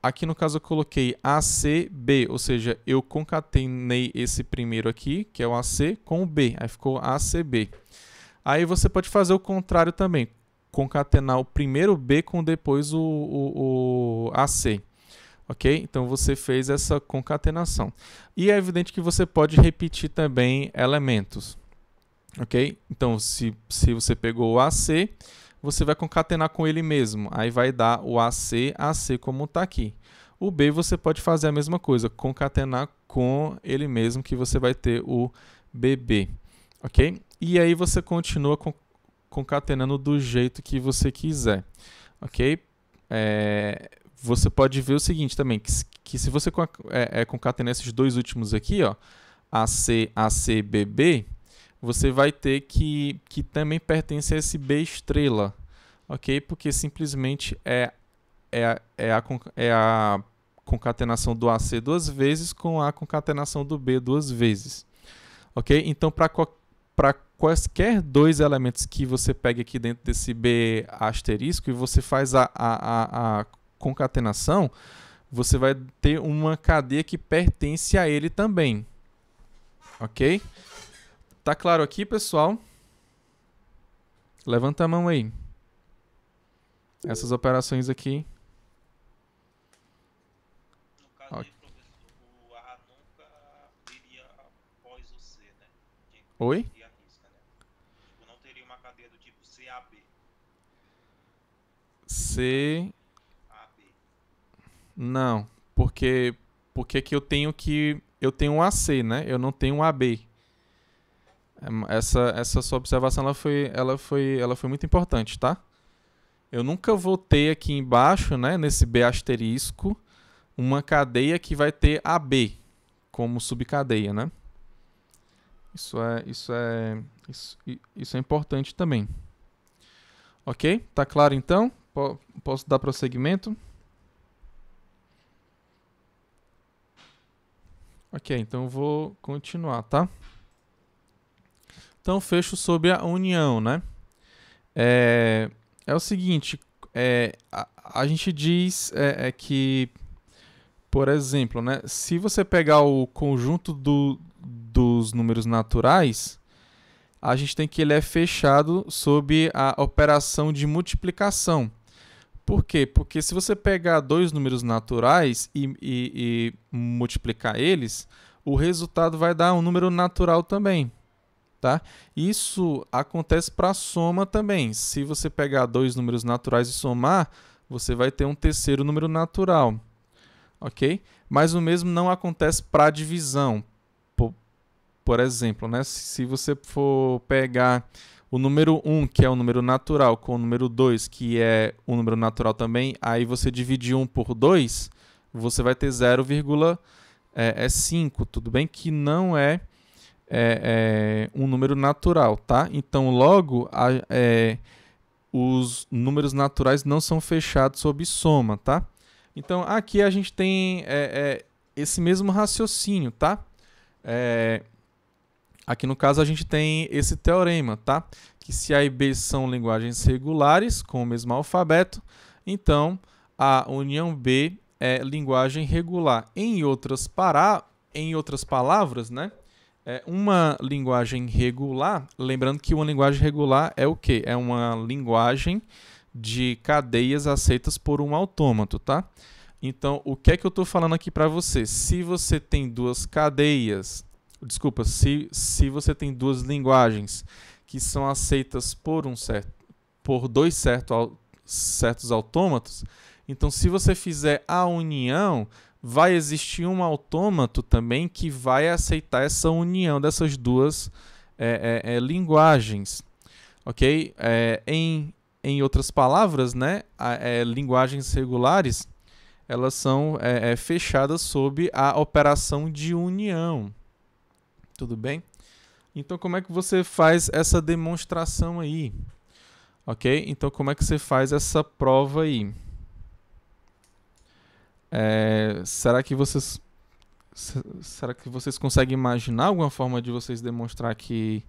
Aqui no caso eu coloquei ACB, ou seja, eu concatenei esse primeiro aqui, que é o AC, com o B, aí ficou ACB. Aí você pode fazer o contrário também, concatenar o primeiro B com depois o AC. Ok? Então você fez essa concatenação. E é evidente que você pode repetir também elementos. Ok? Então, se você pegou o AC, você vai concatenar com ele mesmo. Aí vai dar o AC, AC como está aqui. O B você pode fazer a mesma coisa, concatenar com ele mesmo, que você vai ter o BB. Ok? E aí você continua concatenando do jeito que você quiser. Ok? Você pode ver o seguinte também, que se você concatenar esses dois últimos aqui, ó, AC, AC, BB, você vai ter que também pertence a esse B estrela, ok? Porque simplesmente é a concatenação do AC duas vezes com a concatenação do B duas vezes, ok? Então, para quaisquer dois elementos que você pegue aqui dentro desse B asterisco e você faz a concatenação, você vai ter uma cadeia que pertence a ele também, ok? Tá claro aqui, pessoal? Levanta a mão aí. Essas operações aqui. No caso aí, professor, o A nunca iria após o C, né? Oi? Risca, né? Tipo, não teria uma cadeia do tipo CAB. C... AB. Não, porque que eu tenho um AC, né? Eu não tenho um AB. Essa sua observação ela foi muito importante, tá? Eu nunca vou ter aqui embaixo, né, nesse B asterisco, uma cadeia que vai ter AB como subcadeia, né? Isso é importante também. Ok? Tá claro então? Posso dar prosseguimento? Ok, então eu vou continuar, tá? Então, fecho sobre a união, né? É o seguinte, a gente diz que, por exemplo, né, se você pegar o conjunto dos números naturais, a gente tem que ele é fechado sob a operação de multiplicação. Por quê? Porque se você pegar dois números naturais e multiplicar eles, o resultado vai dar um número natural também. Tá? Isso acontece para a soma também. Se você pegar dois números naturais e somar, você vai ter um terceiro número natural. Ok? Mas o mesmo não acontece para a divisão. Por exemplo, né? Se você for pegar o número 1, que é o número natural, com o número 2, que é um número natural também, aí você dividir 1 por 2, você vai ter 0,5, tudo bem? Que não é um número natural, tá? Então, logo, os números naturais não são fechados sob soma, tá? Então, aqui a gente tem esse mesmo raciocínio, tá? Aqui no caso a gente tem esse teorema, tá? Que se A e B são linguagens regulares com o mesmo alfabeto, então a união B é linguagem regular. Em outras palavras, né? Uma linguagem regular, lembrando que uma linguagem regular é o quê? É uma linguagem de cadeias aceitas por um autômato, tá? Então, o que é que eu estou falando aqui para você? Se você tem duas cadeias, desculpa, se você tem duas linguagens que são aceitas por dois certos autômatos, então se você fizer a união, vai existir um autômato também que vai aceitar essa união dessas duas linguagens, ok? Em outras palavras, né, linguagens regulares, elas são fechadas sob a operação de união. Tudo bem? Então, como é que você faz essa demonstração aí? Ok? Então, como é que você faz essa prova aí? Será que vocês conseguem imaginar alguma forma de vocês demonstrar que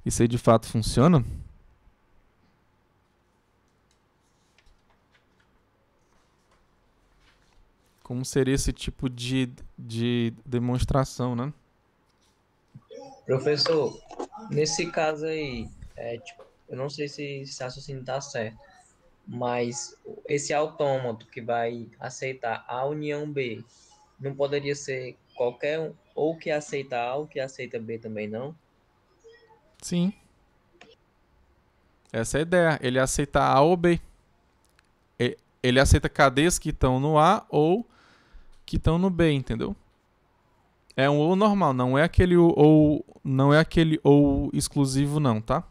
isso aí de fato funciona? Como seria esse tipo de demonstração, né? Professor, nesse caso aí, eu não sei se esse raciocínio está certo, mas esse autômato que vai aceitar a união B não poderia ser qualquer um, ou que aceita A ou que aceita B também, não? Sim. Essa é a ideia. Ele aceita A ou B. Ele aceita cadeias que estão no A ou que estão no B, entendeu? É um ou normal, não é aquele ou exclusivo não, tá?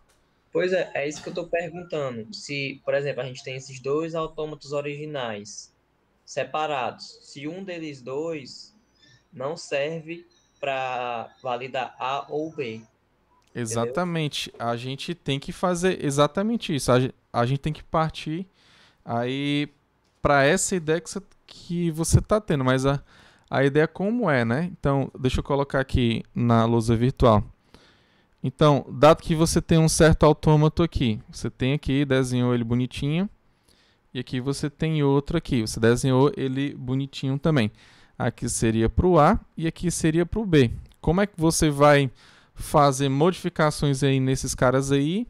Pois é isso que eu estou perguntando. Se, por exemplo, a gente tem esses dois autômatos originais separados, se um deles dois não serve para validar A ou B, entendeu? Exatamente. A gente tem que fazer exatamente isso. A gente tem que partir aí para essa ideia que você está tendo, mas a ideia como é, né? Então, deixa eu colocar aqui na lousa virtual. Então, dado que você tem um certo autômato aqui, você tem aqui, desenhou ele bonitinho, e aqui você tem outro aqui, você desenhou ele bonitinho também. Aqui seria para o A e aqui seria para o B. Como é que você vai fazer modificações aí nesses caras aí?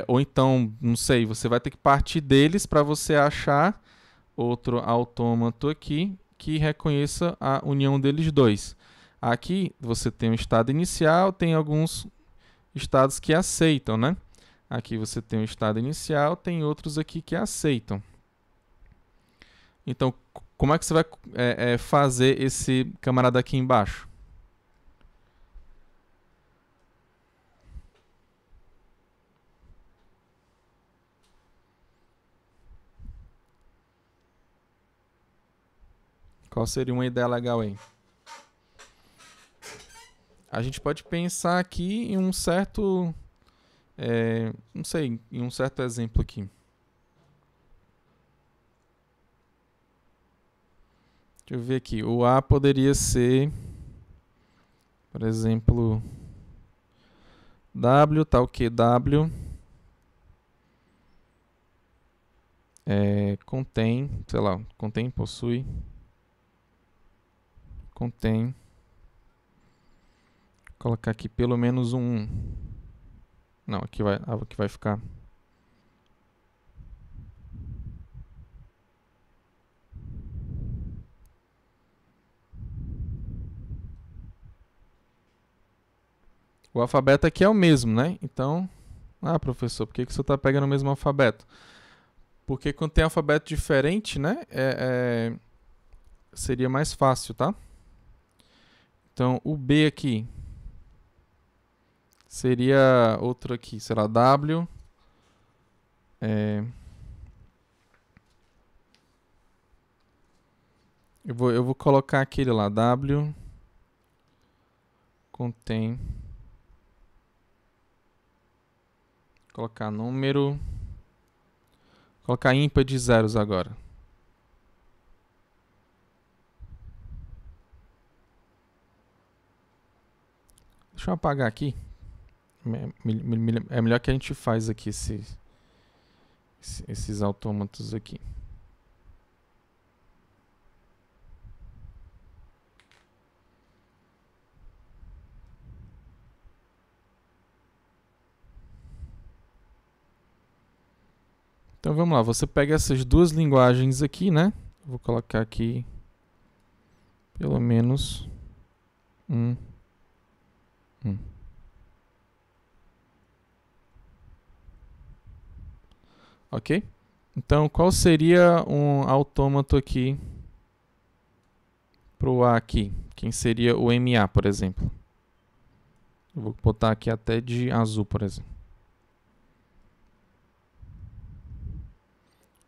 Ou então, não sei, você vai ter que partir deles para você achar outro autômato aqui que reconheça a união deles dois. Aqui você tem um estado inicial, tem alguns estados que aceitam, né? Aqui você tem um estado inicial, tem outros aqui que aceitam. Então, como é que você vai fazer esse camarada aqui embaixo? Qual seria uma ideia legal aí? A gente pode pensar aqui em um certo... não sei, em um certo exemplo aqui. Deixa eu ver aqui. O A poderia ser, por exemplo, W, tá o que? W. contém, sei lá, contém, possui, contém, vou colocar aqui pelo menos um 1. Não, aqui vai ficar. O alfabeto aqui é o mesmo, né? Então, professor, por que você está pegando o mesmo alfabeto? Porque quando tem alfabeto diferente, né? Seria mais fácil, tá? Então, o B aqui seria outro aqui, será W. Eu vou colocar aquele lá, W contém, colocar número, colocar ímpar de zeros agora. Deixa eu apagar aqui. É melhor que a gente faz aqui esses autômatos aqui. Então vamos lá, você pega essas duas linguagens aqui, né? Vou colocar aqui pelo menos um. Ok? Então, qual seria um autômato aqui para o A aqui? Quem seria o MA, por exemplo? Eu vou botar aqui até de azul, por exemplo.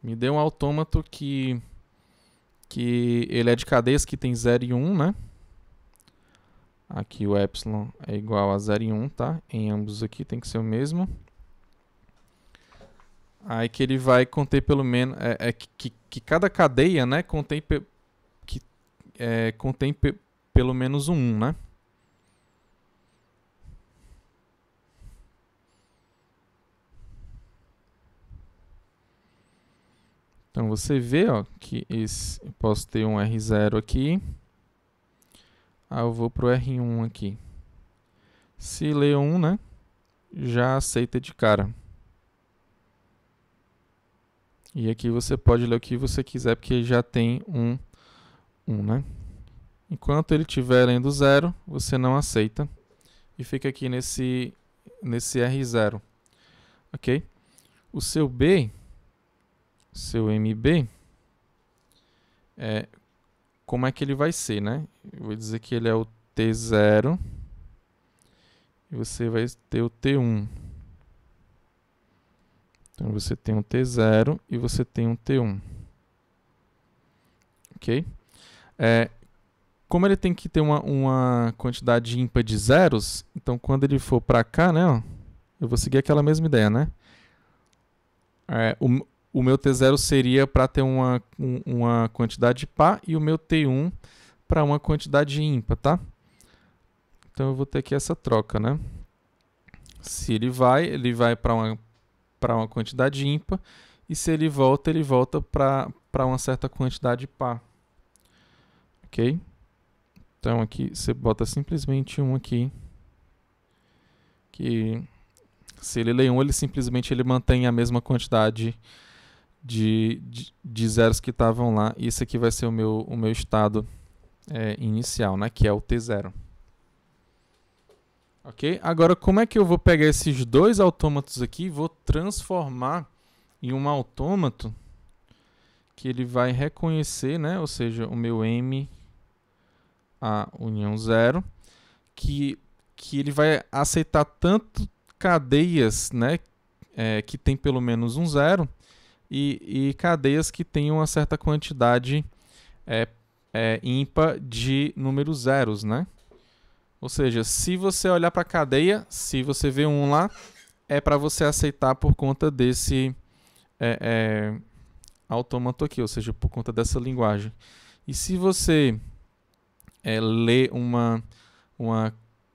Me deu um autômato que ele é de cadeias que tem 0 e 1, né? Aqui o epsilon é igual a 0 e 1, tá? Em ambos aqui tem que ser o mesmo. Aí que ele vai conter pelo menos... que cada cadeia, né, contém pelo menos um 1, né? Então você vê, ó, que eu posso ter um R0 aqui. Eu vou pro R1 aqui. Se ler 1, né, já aceita de cara. E aqui você pode ler o que você quiser, porque já tem um 1, né? Enquanto ele estiver lendo 0, você não aceita. E fica aqui nesse R0. Ok? O seu B, seu MB, como é que ele vai ser, né? Eu vou dizer que ele é o T0 e você vai ter o T1. Então você tem um T0 e você tem um T1. Ok? Como ele tem que ter uma quantidade ímpar de zeros, então quando ele for para cá, né, ó, eu vou seguir aquela mesma ideia, né? O meu T0 seria para ter uma quantidade par e o meu T1 para uma quantidade ímpar, tá? Então eu vou ter aqui essa troca, né? Se ele vai para uma quantidade ímpar, e se ele volta para uma certa quantidade par. Ok? Então aqui você bota simplesmente um aqui, que se ele lê 1, ele simplesmente mantém a mesma quantidade de zeros que estavam lá, e esse aqui vai ser o meu estado inicial, né, que é o T0. Ok? Agora, como é que eu vou pegar esses dois autômatos aqui e vou transformar em um autômato que ele vai reconhecer, né? Ou seja, o meu M, a união 0, que ele vai aceitar tanto cadeias, né, que tem pelo menos um 0 e cadeias que tem uma certa quantidade ímpar de números zeros, né? Ou seja, se você olhar para a cadeia, se você vê um lá, é para você aceitar por conta desse autômato aqui, ou seja, por conta dessa linguagem. E se você lê uma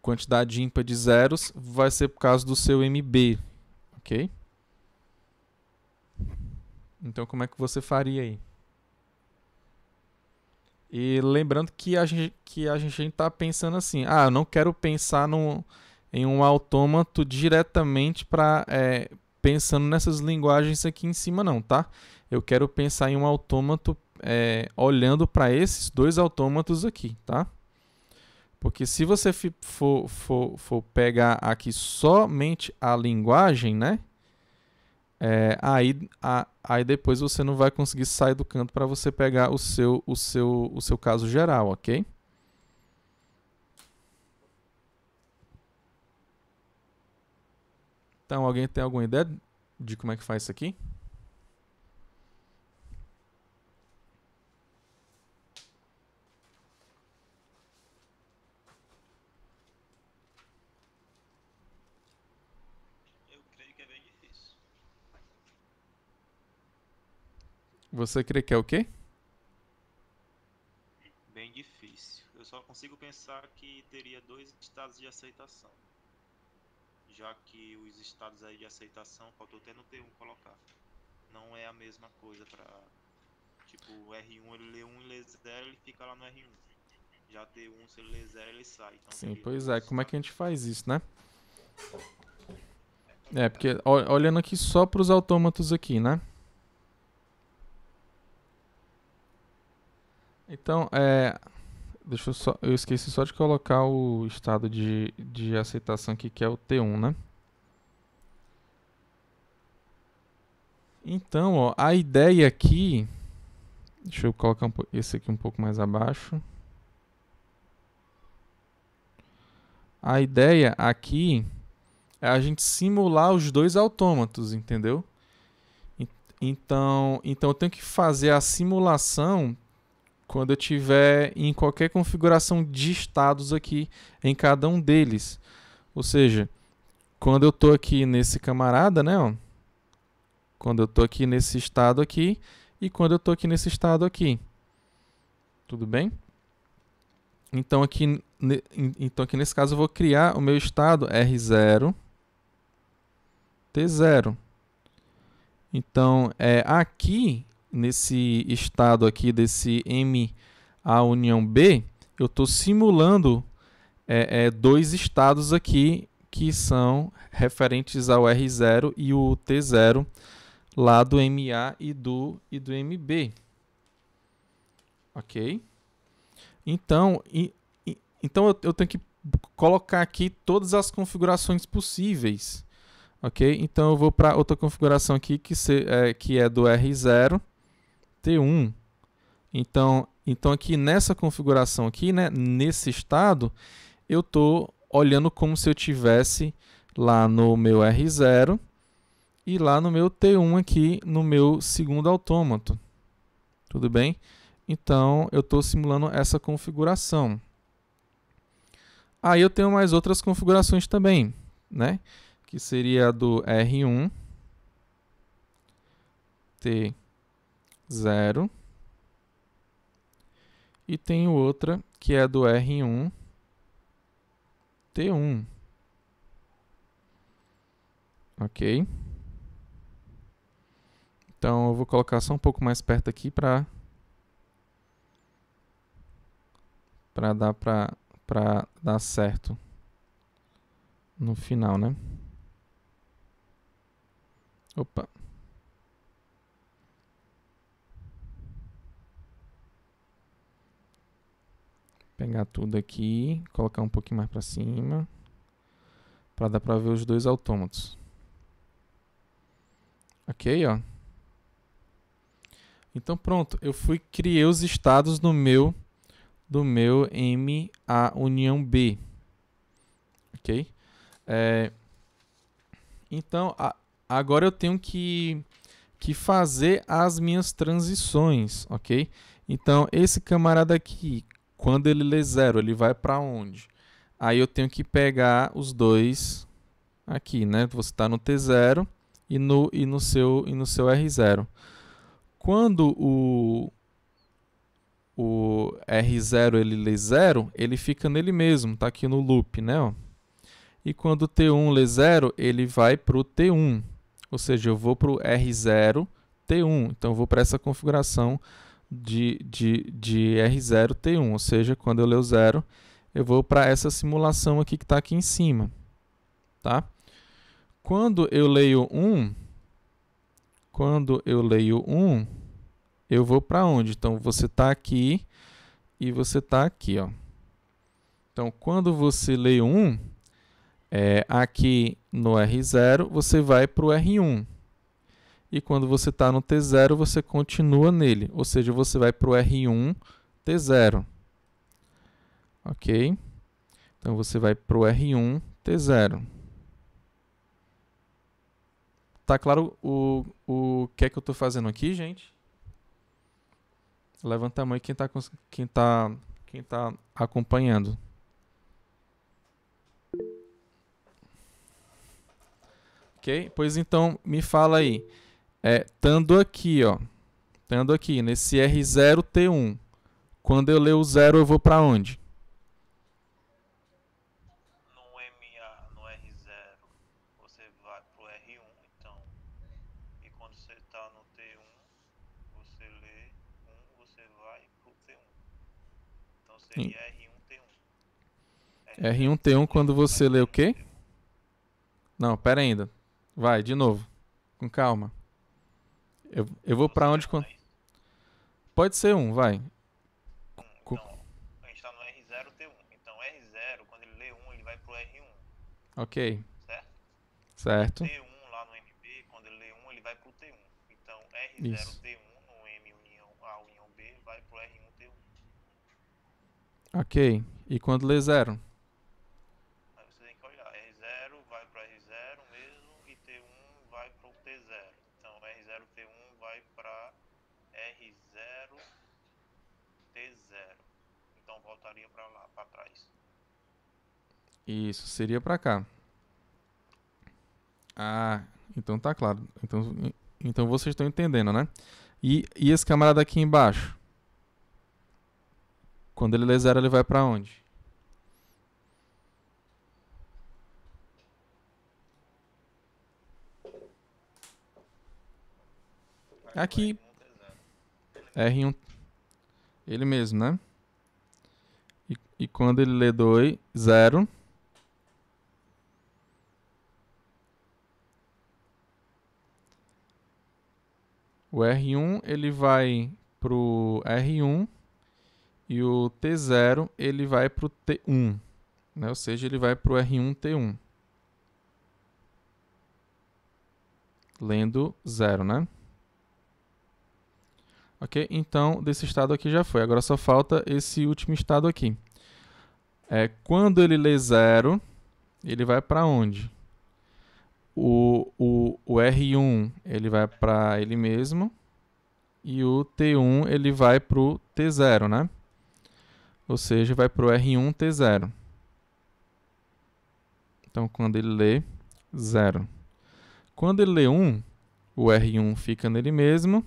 quantidade ímpar de zeros, vai ser por causa do seu MB, ok? Então, como é que você faria aí? E lembrando que a gente está pensando assim, eu não quero pensar em um autômato diretamente para pensando nessas linguagens aqui em cima não, tá? Eu quero pensar em um autômato olhando para esses dois autômatos aqui, tá? Porque se você for pegar aqui somente a linguagem, né? Aí depois você não vai conseguir sair do canto para você pegar o seu caso geral, ok? Então, alguém tem alguma ideia de como é que faz isso aqui? Eu creio que é bem difícil. Você crê que é o quê? Bem difícil. Eu só consigo pensar que teria dois estados de aceitação. Já que os estados aí de aceitação, eu tô tendo T1 colocar. Não é a mesma coisa pra... Tipo, o R1 ele lê 1 e lê 0, ele fica lá no R1. Já T1, se ele lê 0, ele sai. Então, Sim, teria pois dois é. Como é que a gente faz isso, né? estados. Porque olhando aqui só para os autômatos aqui, né? Então, eu esqueci só de colocar o estado de aceitação aqui, que é o T1, né? Então, ó, a ideia aqui... Deixa eu colocar esse aqui um pouco mais abaixo. A ideia aqui é a gente simular os dois autômatos, entendeu? Então eu tenho que fazer a simulação quando eu tiver em qualquer configuração de estados aqui em cada um deles. Ou seja, quando eu estou aqui nesse camarada, né? Ó, quando eu estou aqui nesse estado aqui e quando eu estou aqui nesse estado aqui. Tudo bem? Então aqui nesse caso eu vou criar o meu estado R0, T0. Então aqui nesse estado aqui desse M A união B, eu estou simulando dois estados aqui que são referentes ao R0 e o T0 lá do MA e do MB. Ok? Então eu tenho que colocar aqui todas as configurações possíveis. Ok? Então eu vou para outra configuração aqui que é do R0 T1. Então aqui nessa configuração aqui, né, nesse estado, eu estou olhando como se eu tivesse lá no meu R0 e lá no meu T1 aqui no meu segundo autômato. Tudo bem? Então eu estou simulando essa configuração. Aí eu tenho mais outras configurações também, né? Que seria a do R1 T0 e tenho outra que é do R1 T1. Ok? Então eu vou colocar só um pouco mais perto aqui para dar certo no final, né? Opa. Pegar tudo aqui, colocar um pouquinho mais para cima, para dar para ver os dois autômatos. Ok, ó. Então pronto, eu criei os estados do meu M A união B. Ok? Então agora eu tenho que fazer as minhas transições, ok? Então esse camarada aqui, quando ele lê 0, ele vai para onde? Aí eu tenho que pegar os dois aqui, né? Você está no T0 e no seu R0. Quando o R0 ele lê 0, ele fica nele mesmo, tá aqui no loop, né? Ó. E quando o T1 lê 0, ele vai para o T1. Ou seja, eu vou para o R0, T1. Então, eu vou para essa configuração de R0 T1, ou seja, quando eu ler o 0, eu vou para essa simulação aqui que está aqui em cima. Tá? Quando eu leio 1, eu vou para onde? Então, você está aqui e você está aqui. Ó. Então, quando você lê 1, aqui no R0, você vai para o R1. E quando você está no T0, você continua nele. Ou seja, você vai para o R1, T0. Ok? Então, você vai para o R1, T0. Tá claro o que é que eu estou fazendo aqui, gente? Levanta a mão aí quem tá acompanhando. Ok? Pois então, me fala aí. Estando aqui, ó. Estando aqui, nesse R0 T1. Quando eu ler o 0, eu vou para onde? No MA, no R0, você vai pro R1, então. E quando você tá no T1, você lê 1, você vai pro T1. Então seria R1 T1. R1 T1 quando você lê o quê? Não, pera ainda. Vai, de novo. Com calma. Eu vou para onde? Pode ser 1, vai. Então, a gente tá no R0 T1. Então R0, quando ele lê 1, ele vai pro R1. Ok. Certo? Certo. T1 lá no MB, quando ele lê 1, ele vai pro T1. Então R0 Isso. T1 no M união A união B vai pro R1 T1. Ok. E quando lê 0? Aí você tem que olhar. R0 vai pro R0 mesmo e T1 vai pro T0. Então R0 T1 vai pra R0 T0. Então voltaria pra lá, pra trás. Isso, seria para cá. Ah, então tá claro. Então vocês estão entendendo, né? E esse camarada aqui embaixo? Quando ele lê 0, ele vai para onde? Aqui. R1. Ele mesmo, né? E quando ele lê 2, 0. O R1 ele vai pro R1 e o T0 ele vai pro T1, né? Ou seja, ele vai pro R1 T1. Lendo 0, né? Ok? Então, desse estado aqui já foi. Agora só falta esse último estado aqui. Quando ele lê 0, ele vai para onde? O R1 ele vai para ele mesmo e o T1 ele vai para o T0, né? Ou seja, vai para o R1 T0. Então, quando ele lê 0. Quando ele lê 1, o R1 fica nele mesmo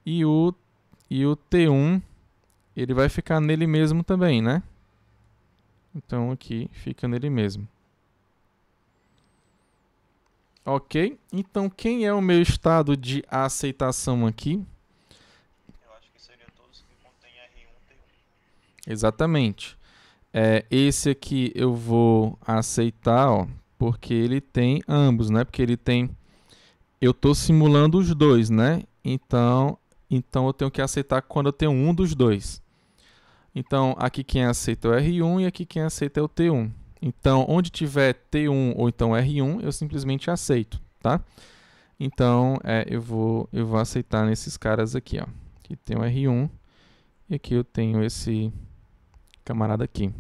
e o T1 ele vai ficar nele mesmo também, né? Então, aqui fica nele mesmo. Ok? Então, quem é o meu estado de aceitação aqui? Eu acho que seria todos que contêm R1 T1. Exatamente. Esse aqui eu vou aceitar, ó, porque ele tem ambos, né? Porque ele tem... Eu estou simulando os dois, né? Então eu tenho que aceitar quando eu tenho um dos dois. Então, aqui quem aceita é o R1 e aqui quem aceita é o T1. Então, onde tiver T1 ou então R1, eu simplesmente aceito, tá? Então, eu vou aceitar nesses caras aqui, ó. Aqui tem o R1 e aqui eu tenho esse camarada aqui.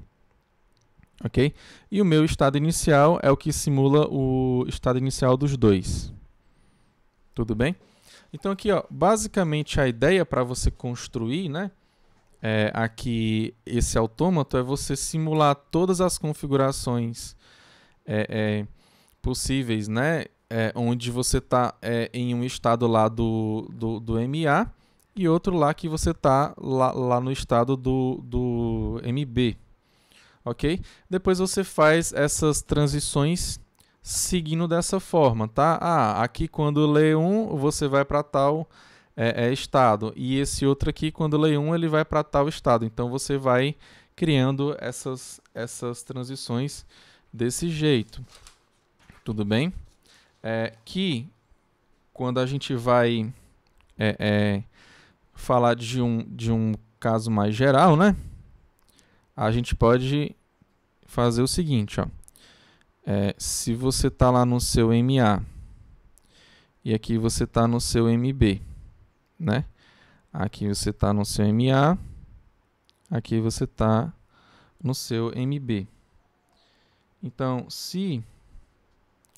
Ok? E o meu estado inicial é o que simula o estado inicial dos dois. Tudo bem? Então, aqui, ó, basicamente a ideia para você construir, né? Aqui esse autômato é você simular todas as configurações possíveis, né? Onde você está em um estado lá do MA e outro lá que você está lá no estado do MB, ok? Depois você faz essas transições seguindo dessa forma, tá? Aqui quando lê 1, você vai para tal estado. E esse outro aqui, quando lê 1, ele vai para tal estado. Então, você vai criando essas transições desse jeito. Tudo bem? Que quando a gente vai falar de um caso mais geral, né? A gente pode fazer o seguinte, ó. Se você está lá no seu MA e aqui você está no seu MB, né? Aqui você está no seu MA, aqui você está no seu MB. Então, se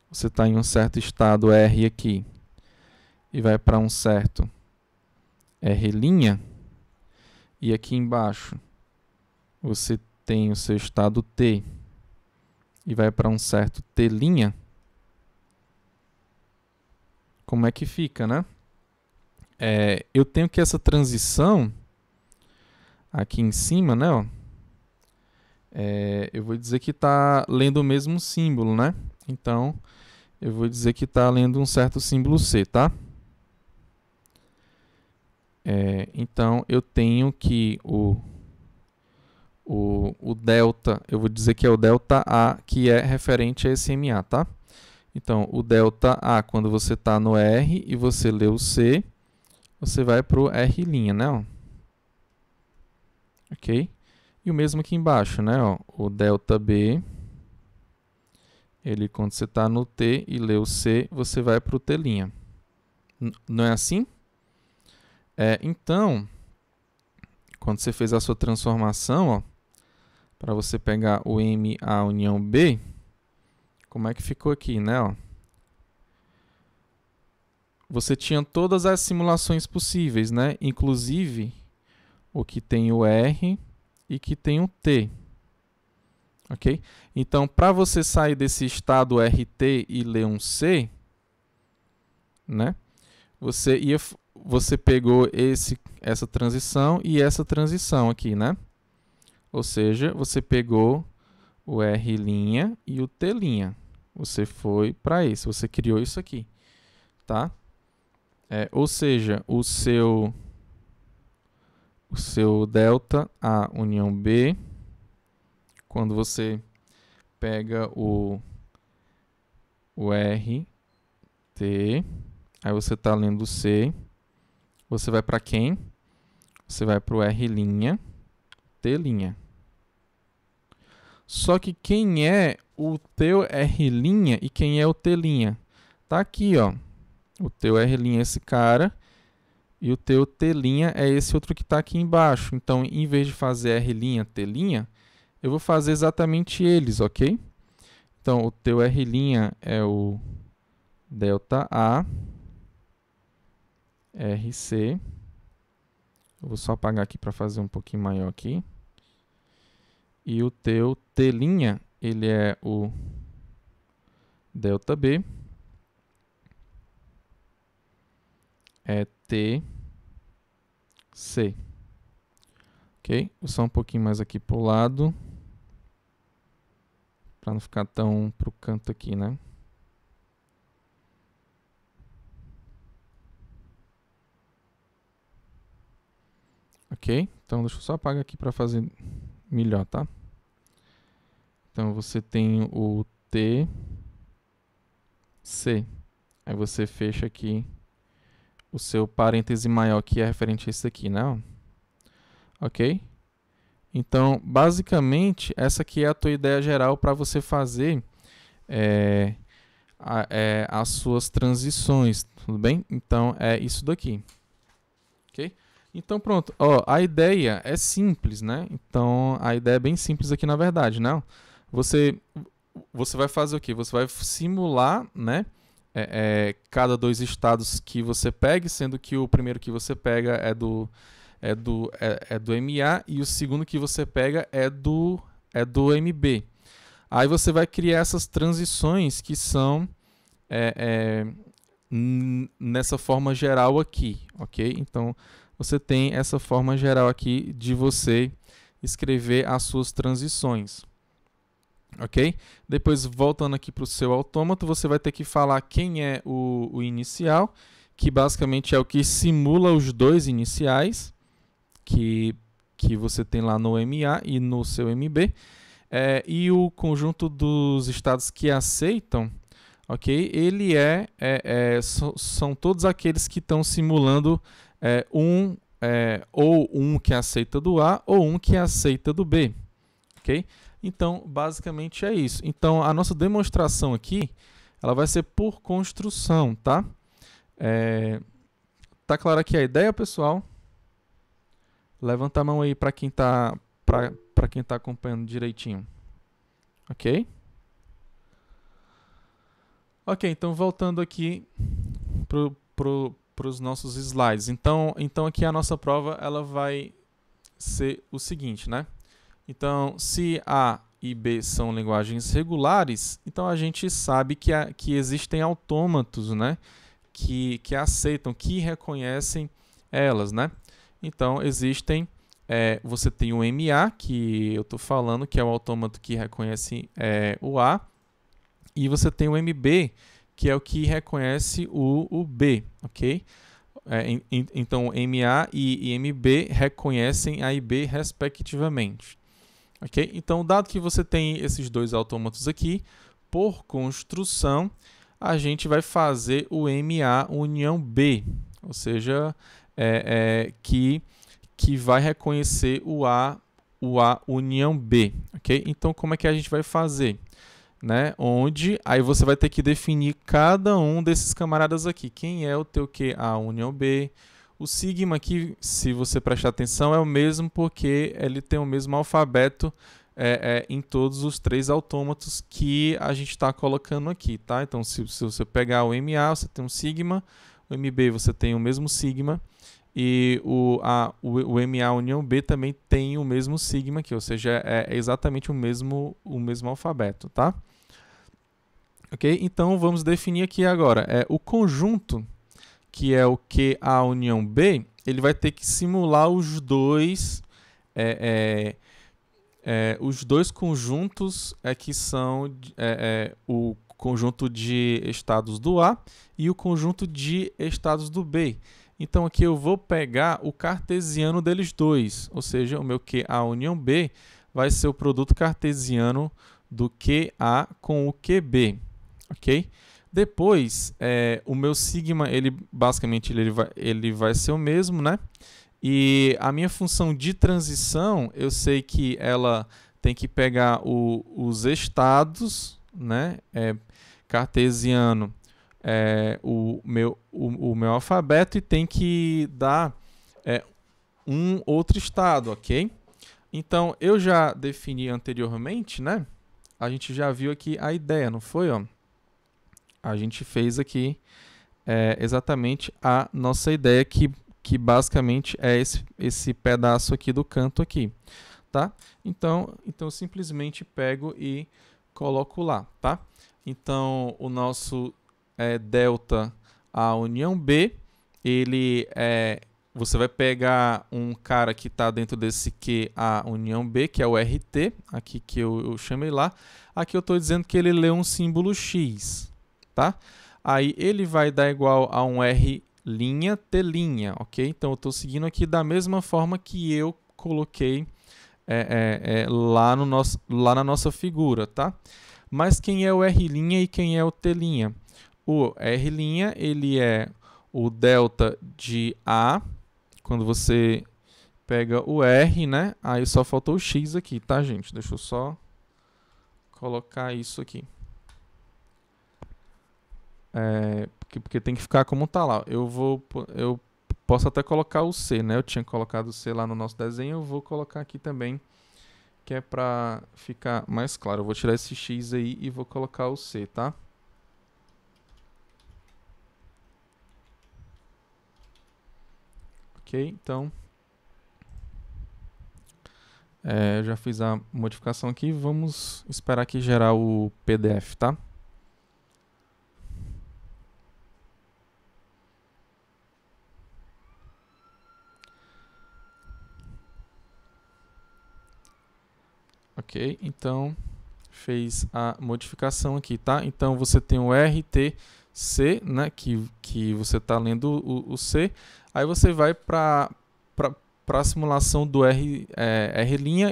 você está em um certo estado R aqui e vai para um certo R', e aqui embaixo você tem o seu estado T e vai para um certo T', como é que fica, né? Eu tenho que essa transição aqui em cima, né? Ó, eu vou dizer que está lendo o mesmo símbolo, né? Então, eu vou dizer que está lendo um certo símbolo C, tá? Então, eu tenho que o delta, eu vou dizer que é o delta A, que é referente a esse MA, tá? Então, o delta A, quando você está no R e você lê o C, você vai para o R', né? Ó. Ok? E o mesmo aqui embaixo, né? Ó, o delta B, ele quando você está no T e lê o C, você vai para o T'. Não é assim? Então, quando você fez a sua transformação, ó, para você pegar o MA união B, como é que ficou aqui, né? Ó? Você tinha todas as simulações possíveis, né? Inclusive o que tem o R e que tem o T. Ok? Então, para você sair desse estado RT e ler um C, né? Você pegou essa transição e essa transição aqui, né? Ou seja, você pegou o R' e o T'. Você foi para esse, você criou isso aqui, tá? Ou seja, o seu delta A união B, quando você pega o R, T, aí você está lendo C, você vai para quem? Você vai para o R', T'. Só que quem é o teu R' e quem é o T'? Tá aqui, ó. O teu R' é esse cara e o teu T' é esse outro que está aqui embaixo. Então, em vez de fazer R', T', eu vou fazer exatamente eles, ok? Então, o teu R' é o delta A, RC. Eu vou só apagar aqui para fazer um pouquinho maior aqui. E o teu T', ele é o delta B, é TC. Ok? Vou só um pouquinho mais aqui para o lado, para não ficar tão para o canto aqui, né? Ok? Então, deixa eu só apagar aqui para fazer melhor, tá? Então, você tem o TC. Aí você fecha aqui o seu parêntese maior, que é referente a isso aqui, né? Ok? Então, basicamente, essa aqui é a tua ideia geral para você fazer as suas transições, tudo bem? Então, é isso daqui. Ok? Então, pronto. Ó, a ideia é simples, né? Então, a ideia é bem simples aqui, na verdade, né? Você vai fazer o quê? Você vai simular, né? Cada dois estados que você pegue, sendo que o primeiro que você pega é do MA e o segundo que você pega é do MB. Aí você vai criar essas transições que são nessa forma geral aqui, ok? Então, você tem essa forma geral aqui de você escrever as suas transições. Ok? Depois, voltando aqui para o seu autômato, você vai ter que falar quem é o inicial, que basicamente é o que simula os dois iniciais que você tem lá no MA e no seu MB. E o conjunto dos estados que aceitam, ok? Ele são todos aqueles que estão simulando ou um que aceita do A ou um que aceita do B, ok? Então, basicamente é isso. Então, a nossa demonstração aqui, ela vai ser por construção, tá? Tá claro aqui a ideia, pessoal? Levanta a mão aí para quem tá acompanhando direitinho. Ok? Ok, então voltando aqui para os nossos slides. Então aqui a nossa prova ela vai ser o seguinte, né? Então, se A e B são linguagens regulares, então a gente sabe que existem autômatos, né? Que aceitam, que reconhecem elas, né? Então, existem... você tem o MA, que eu estou falando, que é o autômato que reconhece o A, e você tem o MB, que é o que reconhece o B, ok? Então, MA e MB reconhecem A e B respectivamente. Ok? Então, dado que você tem esses dois autômatos aqui, por construção, a gente vai fazer o MA união B, ou seja, que vai reconhecer o A união B. Ok? Então, como é que a gente vai fazer? Né? Onde aí você vai ter que definir cada um desses camaradas aqui. Quem é o teu QA união B? O sigma aqui, se você prestar atenção, é o mesmo porque ele tem o mesmo alfabeto em todos os três autômatos que a gente está colocando aqui, tá? Então, se você pegar o MA, você tem um sigma, o MB você tem o mesmo sigma, e o MA união B também tem o mesmo sigma aqui, ou seja, é exatamente o mesmo alfabeto, tá? Ok? Então, vamos definir aqui agora. O conjunto, que é o QA união B, ele vai ter que simular os dois conjuntos que são o conjunto de estados do A e o conjunto de estados do B. Então, aqui eu vou pegar o cartesiano deles dois, ou seja, o meu QA união B vai ser o produto cartesiano do QA com o QB, ok? Depois, o meu sigma, basicamente ele vai ser o mesmo, né? E a minha função de transição, eu sei que ela tem que pegar os estados, né? Cartesiano, o meu alfabeto, e tem que dar um outro estado, ok? Então, eu já defini anteriormente, né? A gente já viu aqui a ideia, não foi? Ó? A gente fez aqui exatamente a nossa ideia, que basicamente é esse pedaço aqui do canto aqui, tá? Então eu simplesmente pego e coloco lá, tá? Então, o nosso delta A união B, ele você vai pegar um cara que está dentro desse QA união B, que é o RT, aqui que eu chamei lá. Aqui eu estou dizendo que ele lê um símbolo X, tá? Aí ele vai dar igual a um R' T', ok? Então eu estou seguindo aqui da mesma forma que eu coloquei lá na nossa figura, tá? Mas quem é o R' e quem é o T'? O R', ele é o delta de A, quando você pega o R, né? Aí só faltou o X aqui, tá, gente? Deixa eu só colocar isso aqui. Porque tem que ficar como tá lá. Eu posso até colocar o C, né? Eu tinha colocado o C lá no nosso desenho, eu vou colocar aqui também, que é para ficar mais claro. Eu vou tirar esse X aí e vou colocar o C, tá? Ok, então eu já fiz a modificação aqui. Vamos esperar aqui gerar o PDF, tá? Ok, então fez a modificação aqui, tá? Então você tem o RTC, né, que você está lendo o C, aí você vai para a simulação do R'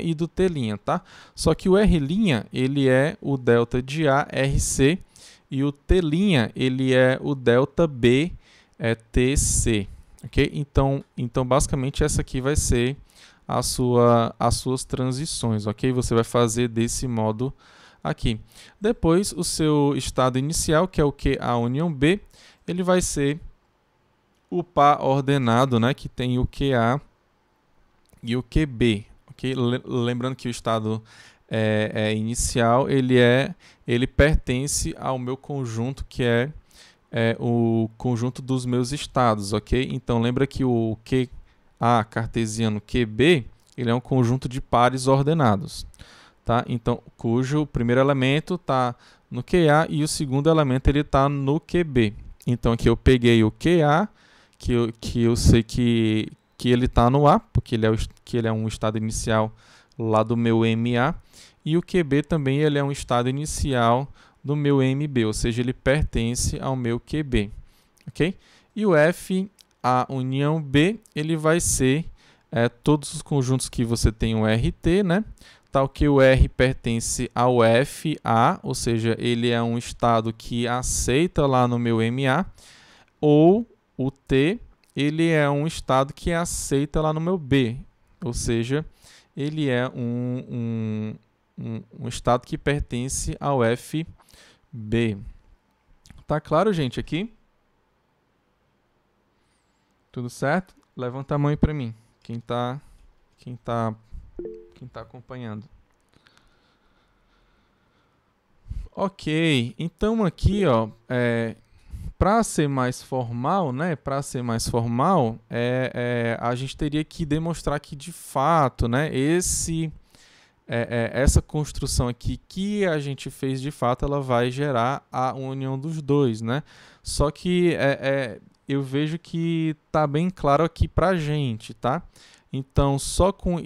e do T', tá? Só que o R', ele é o delta de A, RC, e o T', ele é o delta B, TC, ok? Então basicamente essa aqui vai ser as suas transições, ok? Você vai fazer desse modo aqui. Depois, o seu estado inicial, que é o QA união B, ele vai ser o par ordenado, né? Que tem o QA e o QB, ok? Lembrando que o estado inicial, ele pertence ao meu conjunto, que é o conjunto dos meus estados, ok? Então, lembra que o QA cartesiano QB, ele é um conjunto de pares ordenados, tá? Então, cujo primeiro elemento está no QA e o segundo elemento ele está no QB. Então, aqui eu peguei o QA, que eu sei que ele está no A, porque ele é um estado inicial lá do meu MA, e o QB também ele é um estado inicial do meu MB, ou seja, ele pertence ao meu QB, ok? E o F, A união B, ele vai ser todos os conjuntos que você tem o RT, né? Tal que o R pertence ao FA, ou seja, ele é um estado que aceita lá no meu MA, ou o T, ele é um estado que aceita lá no meu B, ou seja, ele é um estado que pertence ao FB. Tá claro, gente, aqui? Tudo certo? Levanta a mão aí para mim. Quem tá acompanhando. Ok, então aqui, ó, para ser mais formal, né? Para ser mais formal, a gente teria que demonstrar que de fato, né? Essa construção aqui que a gente fez de fato, ela vai gerar a união dos dois, né? Só que eu vejo que tá bem claro aqui pra gente, tá? Então, só com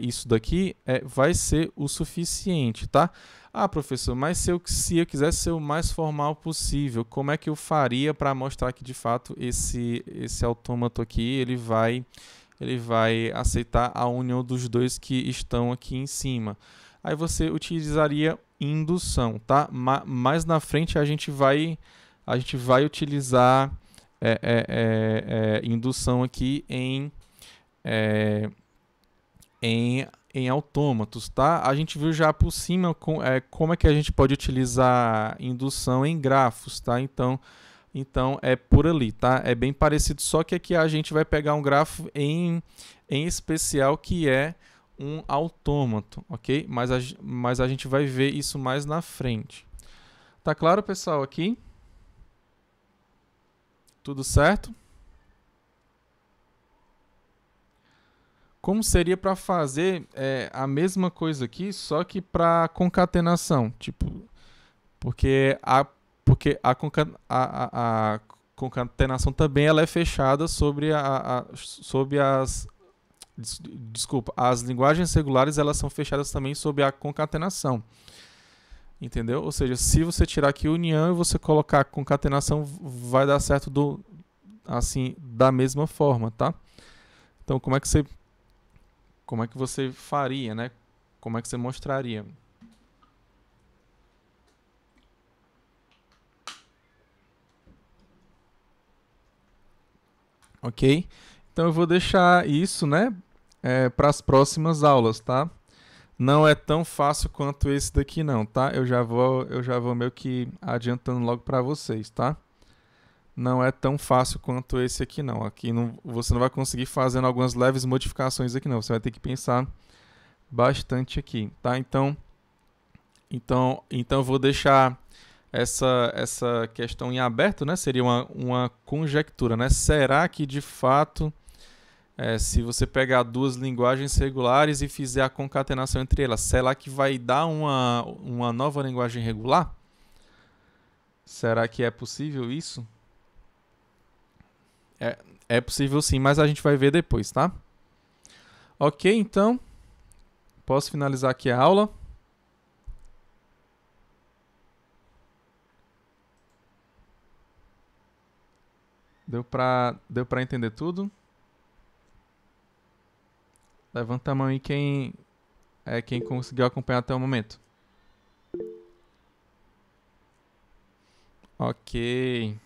isso daqui vai ser o suficiente, tá? Ah, professor, mas se eu quisesse ser o mais formal possível, como é que eu faria para mostrar que, de fato, esse autômato aqui, ele vai aceitar a união dos dois que estão aqui em cima? Aí você utilizaria indução, tá? Mais na frente a gente vai utilizar indução aqui em autômatos, tá? A gente viu já por cima como é que a gente pode utilizar indução em grafos, tá? Então é por ali, tá? É bem parecido, só que aqui a gente vai pegar um grafo em especial que é um autômato, ok? Mas a gente vai ver isso mais na frente. Tá claro, pessoal, aqui? Tudo certo? Como seria para fazer a mesma coisa aqui, só que para concatenação? Tipo, porque a concatenação também ela é fechada sobre as linguagens regulares, elas são fechadas também sobre a concatenação. Entendeu? Ou seja, se você tirar aqui união e você colocar concatenação, vai dar certo da mesma forma, tá? Então, como é que você faria, né? Como é que você mostraria? Ok? Então eu vou deixar isso, né, para as próximas aulas, tá? Não é tão fácil quanto esse daqui não, tá? Eu já vou meio que adiantando logo para vocês, tá? Não é tão fácil quanto esse aqui não. Aqui você não vai conseguir fazendo algumas leves modificações aqui não. Você vai ter que pensar bastante aqui, tá? Então eu vou deixar essa questão em aberto, né? Seria uma conjectura, né? Será que de fato, se você pegar duas linguagens regulares e fizer a concatenação entre elas, será que vai dar uma nova linguagem regular? Será que é possível isso? É possível sim, mas a gente vai ver depois, tá? Ok, então, posso finalizar aqui a aula? Deu pra entender tudo? Levanta a mão aí quem conseguiu acompanhar até o momento. Ok.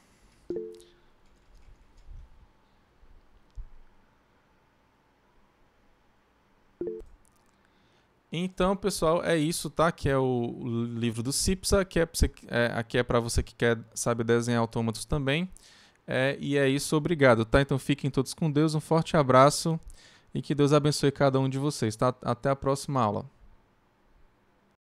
Então, pessoal, é isso, tá? Que é o livro do CIPSA, aqui é para você que quer saber desenhar autômatos também. E é isso, obrigado, tá? Então fiquem todos com Deus, um forte abraço e que Deus abençoe cada um de vocês, tá? Até a próxima aula.